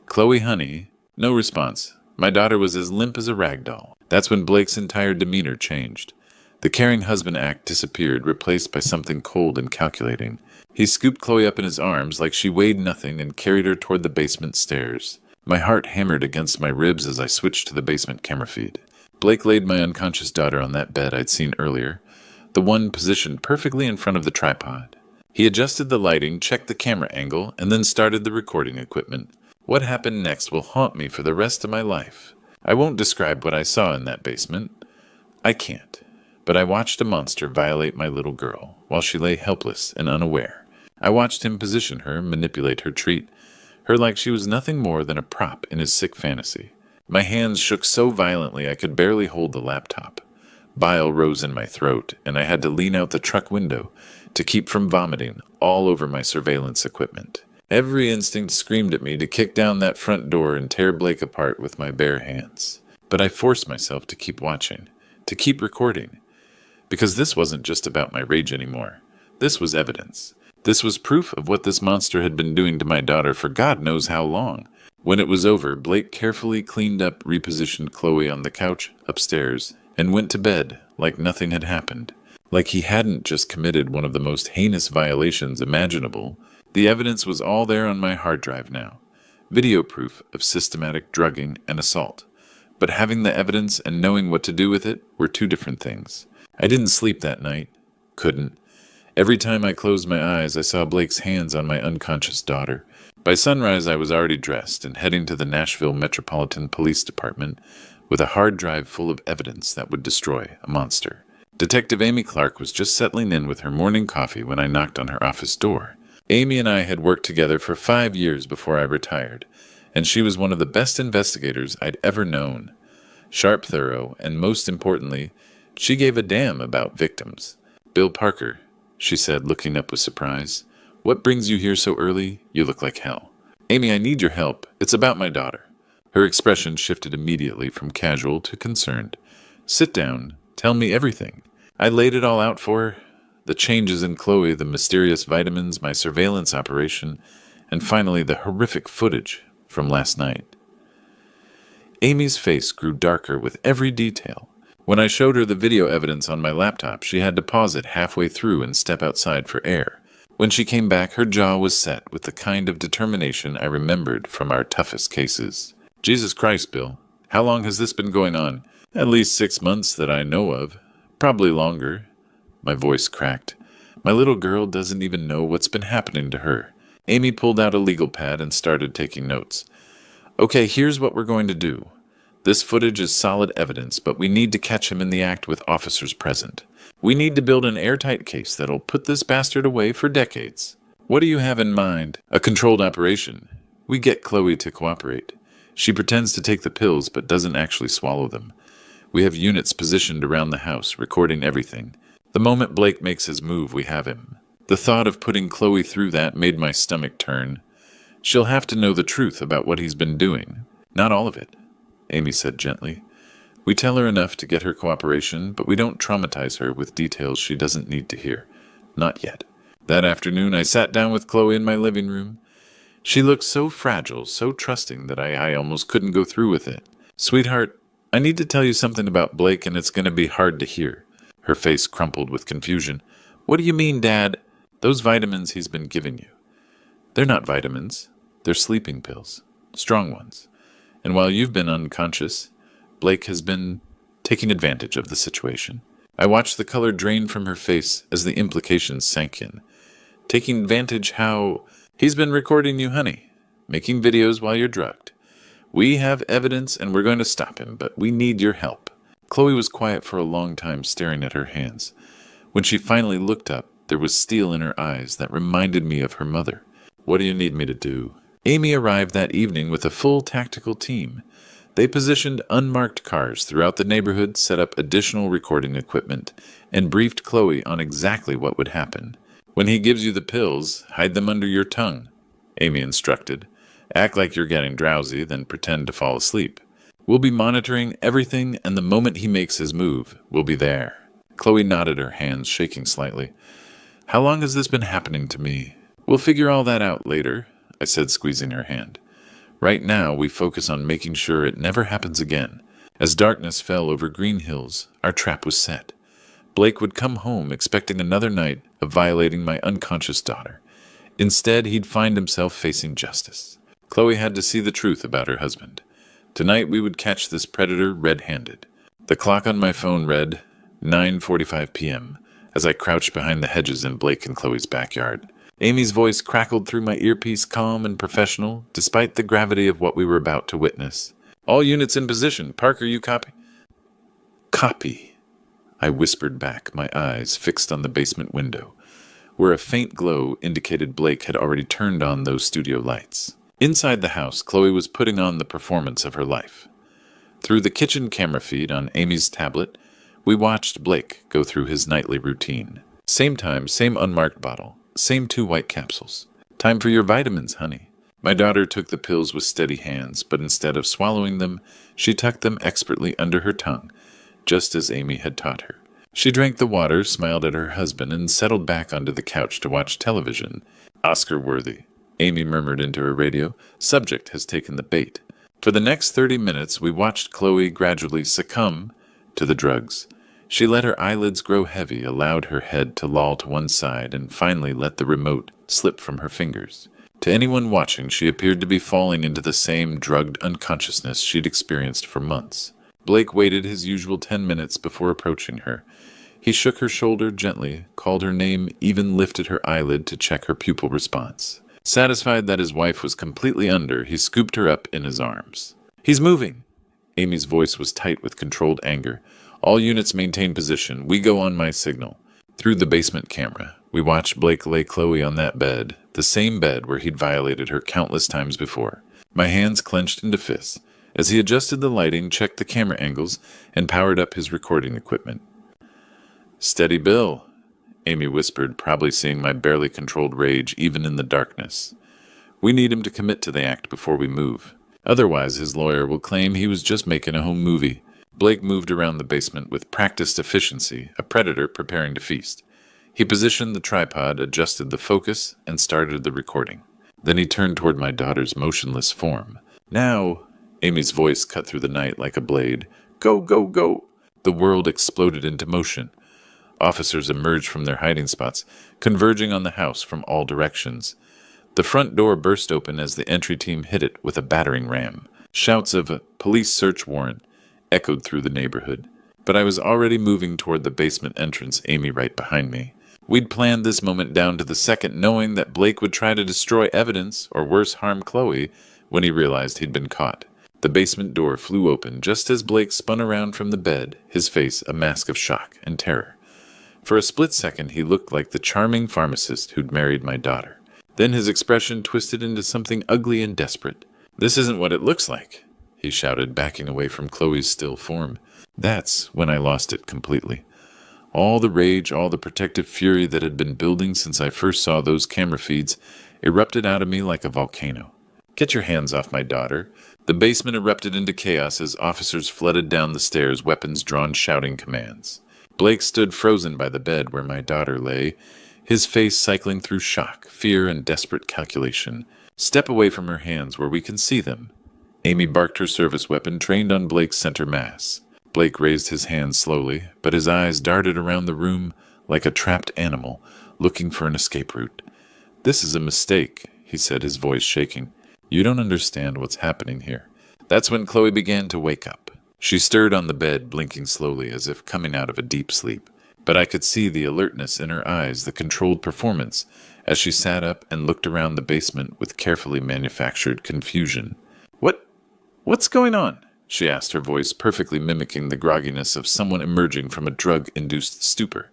"Chloe, honey." No response. My daughter was as limp as a rag doll. That's when Blake's entire demeanor changed. The caring husband act disappeared, replaced by something cold and calculating. He scooped Chloe up in his arms like she weighed nothing and carried her toward the basement stairs. My heart hammered against my ribs as I switched to the basement camera feed. Blake laid my unconscious daughter on that bed I'd seen earlier, the one positioned perfectly in front of the tripod. He adjusted the lighting, checked the camera angle, and then started the recording equipment. What happened next will haunt me for the rest of my life. I won't describe what I saw in that basement. I can't. But I watched a monster violate my little girl while she lay helpless and unaware. I watched him position her, manipulate her, treat her like she was nothing more than a prop in his sick fantasy. My hands shook so violently I could barely hold the laptop. Bile rose in my throat, and I had to lean out the truck window to keep from vomiting all over my surveillance equipment. Every instinct screamed at me to kick down that front door and tear Blake apart with my bare hands. But I forced myself to keep watching, to keep recording. Because this wasn't just about my rage anymore. This was evidence. This was proof of what this monster had been doing to my daughter for God knows how long. When it was over, Blake carefully cleaned up, repositioned Chloe on the couch upstairs, and went to bed like nothing had happened. Like he hadn't just committed one of the most heinous violations imaginable. The evidence was all there on my hard drive now. Video proof of systematic drugging and assault. But having the evidence and knowing what to do with it were two different things. I didn't sleep that night. Couldn't. Every time I closed my eyes, I saw Blake's hands on my unconscious daughter. By sunrise, I was already dressed and heading to the Nashville Metropolitan Police Department with a hard drive full of evidence that would destroy a monster. Detective Amy Clark was just settling in with her morning coffee when I knocked on her office door. Amy and I had worked together for 5 years before I retired, and she was one of the best investigators I'd ever known. Sharp, thorough, and most importantly, she gave a damn about victims. "Bill Parker," she said, looking up with surprise. "What brings you here so early? You look like hell." "Amy, I need your help. It's about my daughter." Her expression shifted immediately from casual to concerned. "Sit down. Tell me everything." I laid it all out for her. The changes in Chloe, the mysterious vitamins, my surveillance operation, and finally the horrific footage from last night. Amy's face grew darker with every detail. When I showed her the video evidence on my laptop, she had to pause it halfway through and step outside for air. When she came back, her jaw was set with the kind of determination I remembered from our toughest cases. "Jesus Christ, Bill. How long has this been going on?" "At least 6 months that I know of. Probably longer." My voice cracked. My little girl doesn't even know what's been happening to her. Amy pulled out a legal pad and started taking notes. "Okay, here's what we're going to do. This footage is solid evidence, but we need to catch him in the act with officers present. We need to build an airtight case that'll put this bastard away for decades." "What do you have in mind?" "A controlled operation. We get Chloe to cooperate. She pretends to take the pills but doesn't actually swallow them. We have units positioned around the house, recording everything. The moment Blake makes his move, we have him." The thought of putting Chloe through that made my stomach turn. "She'll have to know the truth about what he's been doing." "Not all of it," Amy said gently. "We tell her enough to get her cooperation, but we don't traumatize her with details she doesn't need to hear. Not yet." That afternoon, I sat down with Chloe in my living room. She looked so fragile, so trusting that I almost couldn't go through with it. "Sweetheart, I need to tell you something about Blake, and it's going to be hard to hear." Her face crumpled with confusion. "What do you mean, Dad?" "Those vitamins he's been giving you. They're not vitamins. They're sleeping pills. Strong ones. And while you've been unconscious, Blake has been taking advantage of the situation." I watched the color drain from her face as the implications sank in. "Taking advantage how?" "He's been recording you, honey. Making videos while you're drugged. We have evidence and we're going to stop him, but we need your help." Chloe was quiet for a long time, staring at her hands. When she finally looked up, there was steel in her eyes that reminded me of her mother. "What do you need me to do?" Amy arrived that evening with a full tactical team. They positioned unmarked cars throughout the neighborhood, set up additional recording equipment, and briefed Chloe on exactly what would happen. When he gives you the pills, hide them under your tongue, Amy instructed. Act like you're getting drowsy, then pretend to fall asleep. We'll be monitoring everything, and the moment he makes his move, we'll be there. Chloe nodded, her hands shaking slightly. How long has this been happening to me? We'll figure all that out later, I said, squeezing her hand. Right now, we focus on making sure it never happens again. As darkness fell over Green Hills, our trap was set. Blake would come home expecting another night of violating my unconscious daughter. Instead, he'd find himself facing justice. Chloe had to see the truth about her husband. Tonight, we would catch this predator red-handed. The clock on my phone read 9:45 p.m. as I crouched behind the hedges in Blake and Chloe's backyard. Amy's voice crackled through my earpiece, calm and professional, despite the gravity of what we were about to witness. All units in position. Parker, you copy? Copy, I whispered back, my eyes fixed on the basement window, where a faint glow indicated Blake had already turned on those studio lights. Inside the house, Chloe was putting on the performance of her life. Through the kitchen camera feed on Amy's tablet, we watched Blake go through his nightly routine. Same time, same unmarked bottle, same 2 white capsules. Time for your vitamins, honey. My daughter took the pills with steady hands, but instead of swallowing them, she tucked them expertly under her tongue, just as Amy had taught her. She drank the water, smiled at her husband, and settled back onto the couch to watch television. Oscar-worthy, Amy murmured into her radio. Subject has taken the bait. For the next 30 minutes, we watched Chloe gradually succumb to the drugs. She let her eyelids grow heavy, allowed her head to loll to one side, and finally let the remote slip from her fingers. To anyone watching, she appeared to be falling into the same drugged unconsciousness she'd experienced for months. Blake waited his usual 10 minutes before approaching her. He shook her shoulder gently, called her name, even lifted her eyelid to check her pupil response. Satisfied that his wife was completely under, he scooped her up in his arms. He's moving! Amy's voice was tight with controlled anger. All units maintain position. We go on my signal. Through the basement camera, we watched Blake lay Chloe on that bed, the same bed where he'd violated her countless times before. My hands clenched into fists as he adjusted the lighting, checked the camera angles, and powered up his recording equipment. Steady Bill, Amy whispered, probably seeing my barely controlled rage even in the darkness. We need him to commit to the act before we move. Otherwise, his lawyer will claim he was just making a home movie. Blake moved around the basement with practiced efficiency, a predator preparing to feast. He positioned the tripod, adjusted the focus, and started the recording. Then he turned toward my daughter's motionless form. Now, Amy's voice cut through the night like a blade. Go, go, go! The world exploded into motion. Officers emerged from their hiding spots, converging on the house from all directions. The front door burst open as the entry team hit it with a battering ram. Shouts of a police search warrant echoed through the neighborhood. But I was already moving toward the basement entrance, Amy right behind me. We'd planned this moment down to the second, knowing that Blake would try to destroy evidence, or worse, harm Chloe, when he realized he'd been caught. The basement door flew open just as Blake spun around from the bed, his face a mask of shock and terror. For a split second, he looked like the charming pharmacist who'd married my daughter. Then his expression twisted into something ugly and desperate. This isn't what it looks like, he shouted, backing away from Chloe's still form. That's when I lost it completely. All the rage, all the protective fury that had been building since I first saw those camera feeds erupted out of me like a volcano. Get your hands off my daughter. The basement erupted into chaos as officers flooded down the stairs, weapons drawn, shouting commands. Blake stood frozen by the bed where my daughter lay, his face cycling through shock, fear, and desperate calculation. Step away from her hands where we can see them. Amy barked her service weapon, trained on Blake's center mass. Blake raised his hands slowly, but his eyes darted around the room like a trapped animal, looking for an escape route. This is a mistake, he said, his voice shaking. You don't understand what's happening here. That's when Chloe began to wake up. She stirred on the bed, blinking slowly as if coming out of a deep sleep. But I could see the alertness in her eyes, the controlled performance, as she sat up and looked around the basement with carefully manufactured confusion. What's going on? She asked, her voice perfectly mimicking the grogginess of someone emerging from a drug-induced stupor.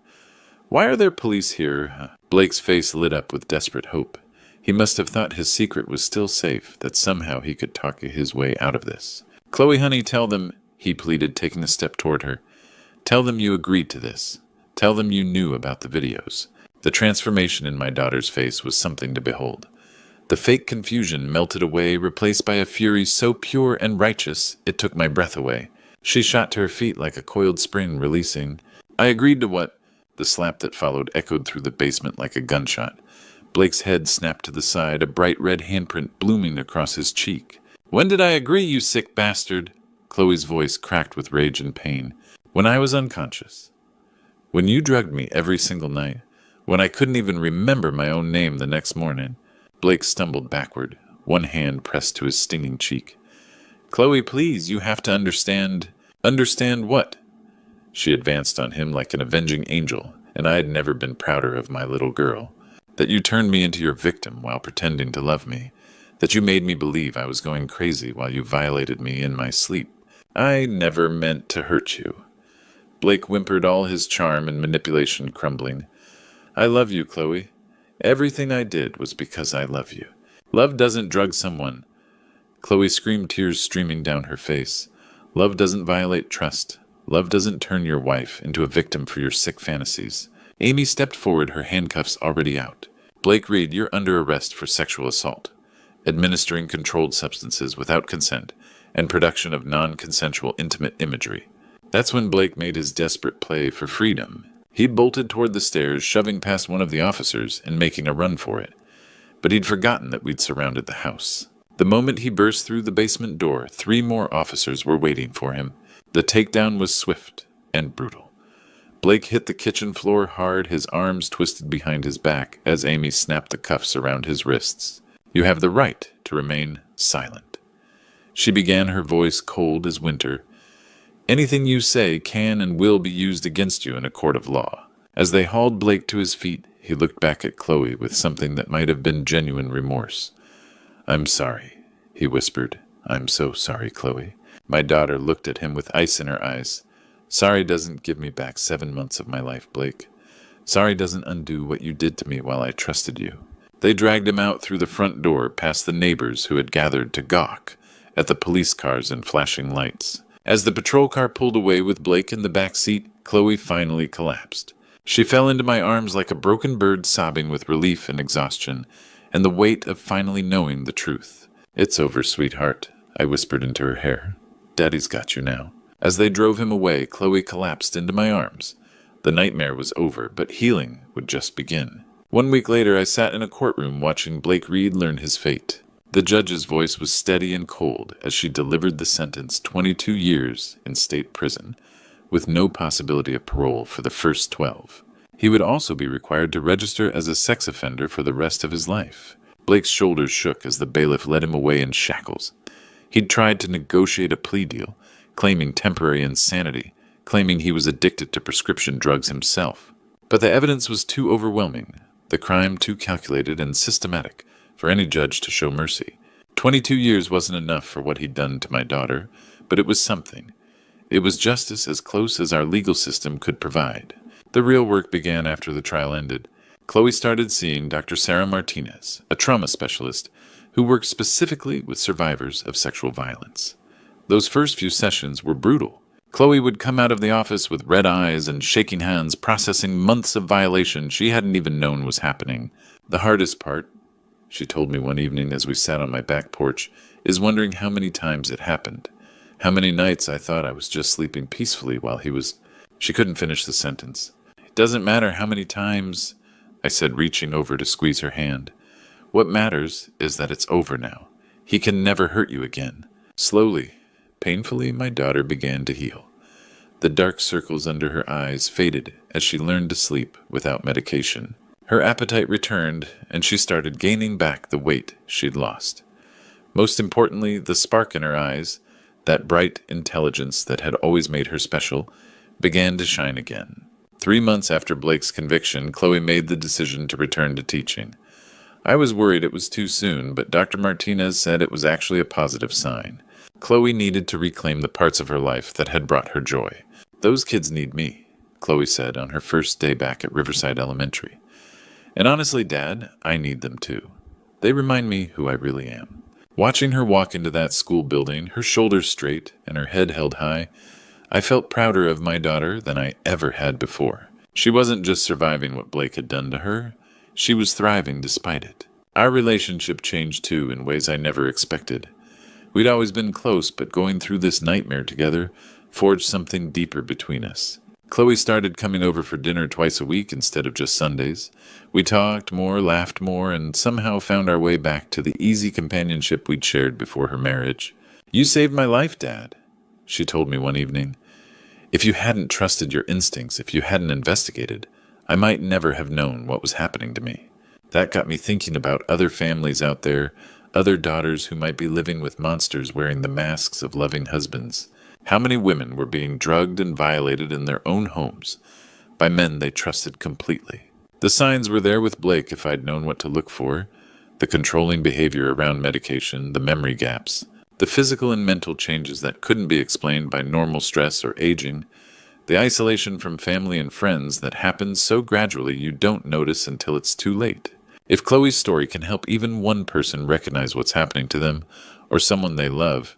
Why are there police here? Blake's face lit up with desperate hope. He must have thought his secret was still safe, that somehow he could talk his way out of this. Chloe, honey, tell them, he pleaded, taking a step toward her. Tell them you agreed to this. Tell them you knew about the videos. The transformation in my daughter's face was something to behold. The fake confusion melted away, replaced by a fury so pure and righteous it took my breath away. She shot to her feet like a coiled spring, releasing. I agreed to what? The slap that followed echoed through the basement like a gunshot. Blake's head snapped to the side, a bright red handprint blooming across his cheek. When did I agree, you sick bastard? Chloe's voice cracked with rage and pain. When I was unconscious. When you drugged me every single night. When I couldn't even remember my own name the next morning. Blake stumbled backward, one hand pressed to his stinging cheek. Chloe, please, you have to understand. Understand what? She advanced on him like an avenging angel, and I had never been prouder of my little girl. That you turned me into your victim while pretending to love me. That you made me believe I was going crazy while you violated me in my sleep. I never meant to hurt you. Blake whimpered, all his charm and manipulation crumbling. I love you, Chloe. Everything I did was because I love you. Love doesn't drug someone. Chloe screamed, tears streaming down her face. Love doesn't violate trust. Love doesn't turn your wife into a victim for your sick fantasies. Amy stepped forward, her handcuffs already out. Blake Reed, you're under arrest for sexual assault, administering controlled substances without consent, and production of non-consensual intimate imagery. That's when Blake made his desperate play for freedom. He bolted toward the stairs, shoving past one of the officers and making a run for it. But he'd forgotten that we'd surrounded the house. The moment he burst through the basement door, 3 more officers were waiting for him. The takedown was swift and brutal. Blake hit the kitchen floor hard, his arms twisted behind his back as Amy snapped the cuffs around his wrists. You have the right to remain silent. She began, her voice cold as winter. Anything you say can and will be used against you in a court of law. As they hauled Blake to his feet, he looked back at Chloe with something that might have been genuine remorse. I'm sorry, he whispered. I'm so sorry, Chloe. My daughter looked at him with ice in her eyes. Sorry doesn't give me back 7 months of my life, Blake. Sorry doesn't undo what you did to me while I trusted you. They dragged him out through the front door, past the neighbors who had gathered to gawk at the police cars and flashing lights. As the patrol car pulled away with Blake in the back seat, Chloe finally collapsed. She fell into my arms like a broken bird, sobbing with relief and exhaustion, and the weight of finally knowing the truth. It's over, sweetheart, I whispered into her hair. Daddy's got you now. As they drove him away, Chloe collapsed into my arms. The nightmare was over, but healing would just begin. 1 week later, I sat in a courtroom watching Blake Reed learn his fate. The judge's voice was steady and cold as she delivered the sentence, 22 years in state prison, with no possibility of parole for the first 12. He would also be required to register as a sex offender for the rest of his life. Blake's shoulders shook as the bailiff led him away in shackles. He'd tried to negotiate a plea deal, claiming temporary insanity, claiming he was addicted to prescription drugs himself. But the evidence was too overwhelming, the crime too calculated and systematic for any judge to show mercy. 22 years wasn't enough for what he'd done to my daughter, but it was something. It was justice as close as our legal system could provide. The real work began after the trial ended. Chloe started seeing Dr. Sarah Martinez, a trauma specialist who worked specifically with survivors of sexual violence. Those first few sessions were brutal. Chloe would come out of the office with red eyes and shaking hands, processing months of violation she hadn't even known was happening. The hardest part, she told me one evening as we sat on my back porch, is wondering how many times it happened. How many nights I thought I was just sleeping peacefully while he was... She couldn't finish the sentence. It doesn't matter how many times, I said, reaching over to squeeze her hand. What matters is that it's over now. He can never hurt you again. Slowly, painfully, my daughter began to heal. The dark circles under her eyes faded as she learned to sleep without medication. Her appetite returned, and she started gaining back the weight she'd lost. Most importantly, the spark in her eyes, that bright intelligence that had always made her special, began to shine again. 3 months after Blake's conviction, Chloe made the decision to return to teaching. I was worried it was too soon, but Dr. Martinez said it was actually a positive sign. Chloe needed to reclaim the parts of her life that had brought her joy. Those kids need me, Chloe said on her first day back at Riverside Elementary. And honestly, Dad, I need them too. They remind me who I really am. Watching her walk into that school building, her shoulders straight and her head held high, I felt prouder of my daughter than I ever had before. She wasn't just surviving what Blake had done to her, she was thriving despite it. Our relationship changed too in ways I never expected. We'd always been close, but going through this nightmare together forged something deeper between us. Chloe started coming over for dinner twice a week instead of just Sundays. We talked more, laughed more, and somehow found our way back to the easy companionship we'd shared before her marriage. "You saved my life, Dad," she told me one evening. "If you hadn't trusted your instincts, if you hadn't investigated, I might never have known what was happening to me." That got me thinking about other families out there, other daughters who might be living with monsters wearing the masks of loving husbands. How many women were being drugged and violated in their own homes by men they trusted completely? The signs were there with Blake if I'd known what to look for. The controlling behavior around medication, the memory gaps, the physical and mental changes that couldn't be explained by normal stress or aging, the isolation from family and friends that happens so gradually you don't notice until it's too late. If Chloe's story can help even one person recognize what's happening to them or someone they love,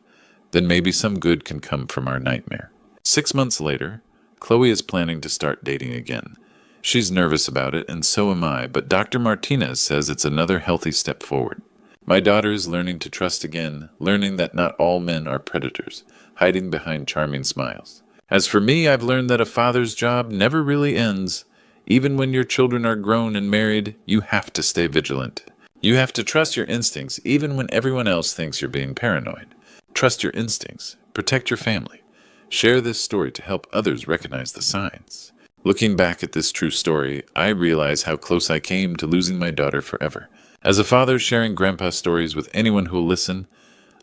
then maybe some good can come from our nightmare. 6 months later, Chloe is planning to start dating again. She's nervous about it, and so am I, but Dr. Martinez says it's another healthy step forward. My daughter is learning to trust again, learning that not all men are predators, hiding behind charming smiles. As for me, I've learned that a father's job never really ends. Even when your children are grown and married, you have to stay vigilant. You have to trust your instincts even when everyone else thinks you're being paranoid. Trust your instincts. Protect your family. Share this story to help others recognize the signs. Looking back at this true story, I realize how close I came to losing my daughter forever. As a father sharing Grandpa's stories with anyone who'll listen,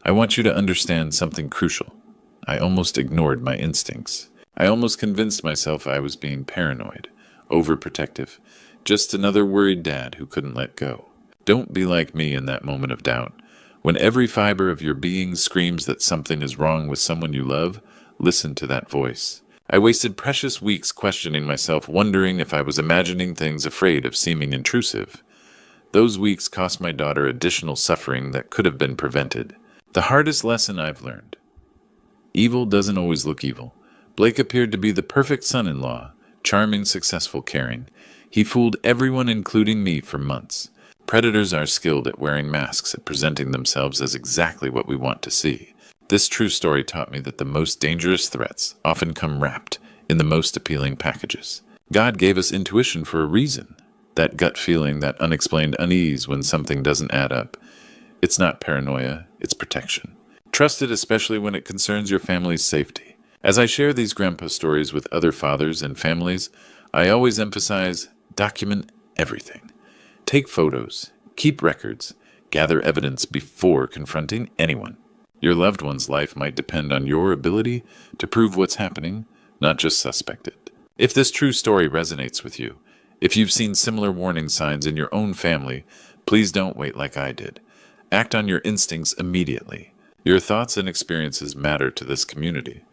I want you to understand something crucial. I almost ignored my instincts. I almost convinced myself I was being paranoid, overprotective, just another worried dad who couldn't let go. Don't be like me in that moment of doubt. When every fiber of your being screams that something is wrong with someone you love, listen to that voice. I wasted precious weeks questioning myself, wondering if I was imagining things, afraid of seeming intrusive. Those weeks cost my daughter additional suffering that could have been prevented. The hardest lesson I've learned. Evil doesn't always look evil. Blake appeared to be the perfect son-in-law, charming, successful, caring. He fooled everyone, including me, for months. Predators are skilled at wearing masks, at presenting themselves as exactly what we want to see. This true story taught me that the most dangerous threats often come wrapped in the most appealing packages. God gave us intuition for a reason. That gut feeling, that unexplained unease when something doesn't add up. It's not paranoia, it's protection. Trust it, especially when it concerns your family's safety. As I share these grandpa stories with other fathers and families, I always emphasize document everything. Take photos, keep records, gather evidence before confronting anyone. Your loved one's life might depend on your ability to prove what's happening, not just suspect it. If this true story resonates with you, if you've seen similar warning signs in your own family, please don't wait like I did. Act on your instincts immediately. Your thoughts and experiences matter to this community.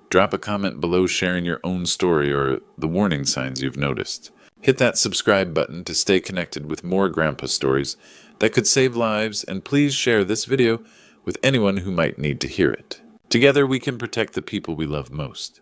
Drop a comment below sharing your own story or the warning signs you've noticed. Hit that subscribe button to stay connected with more grandpa stories that could save lives, and please share this video with anyone who might need to hear it. Together we can protect the people we love most.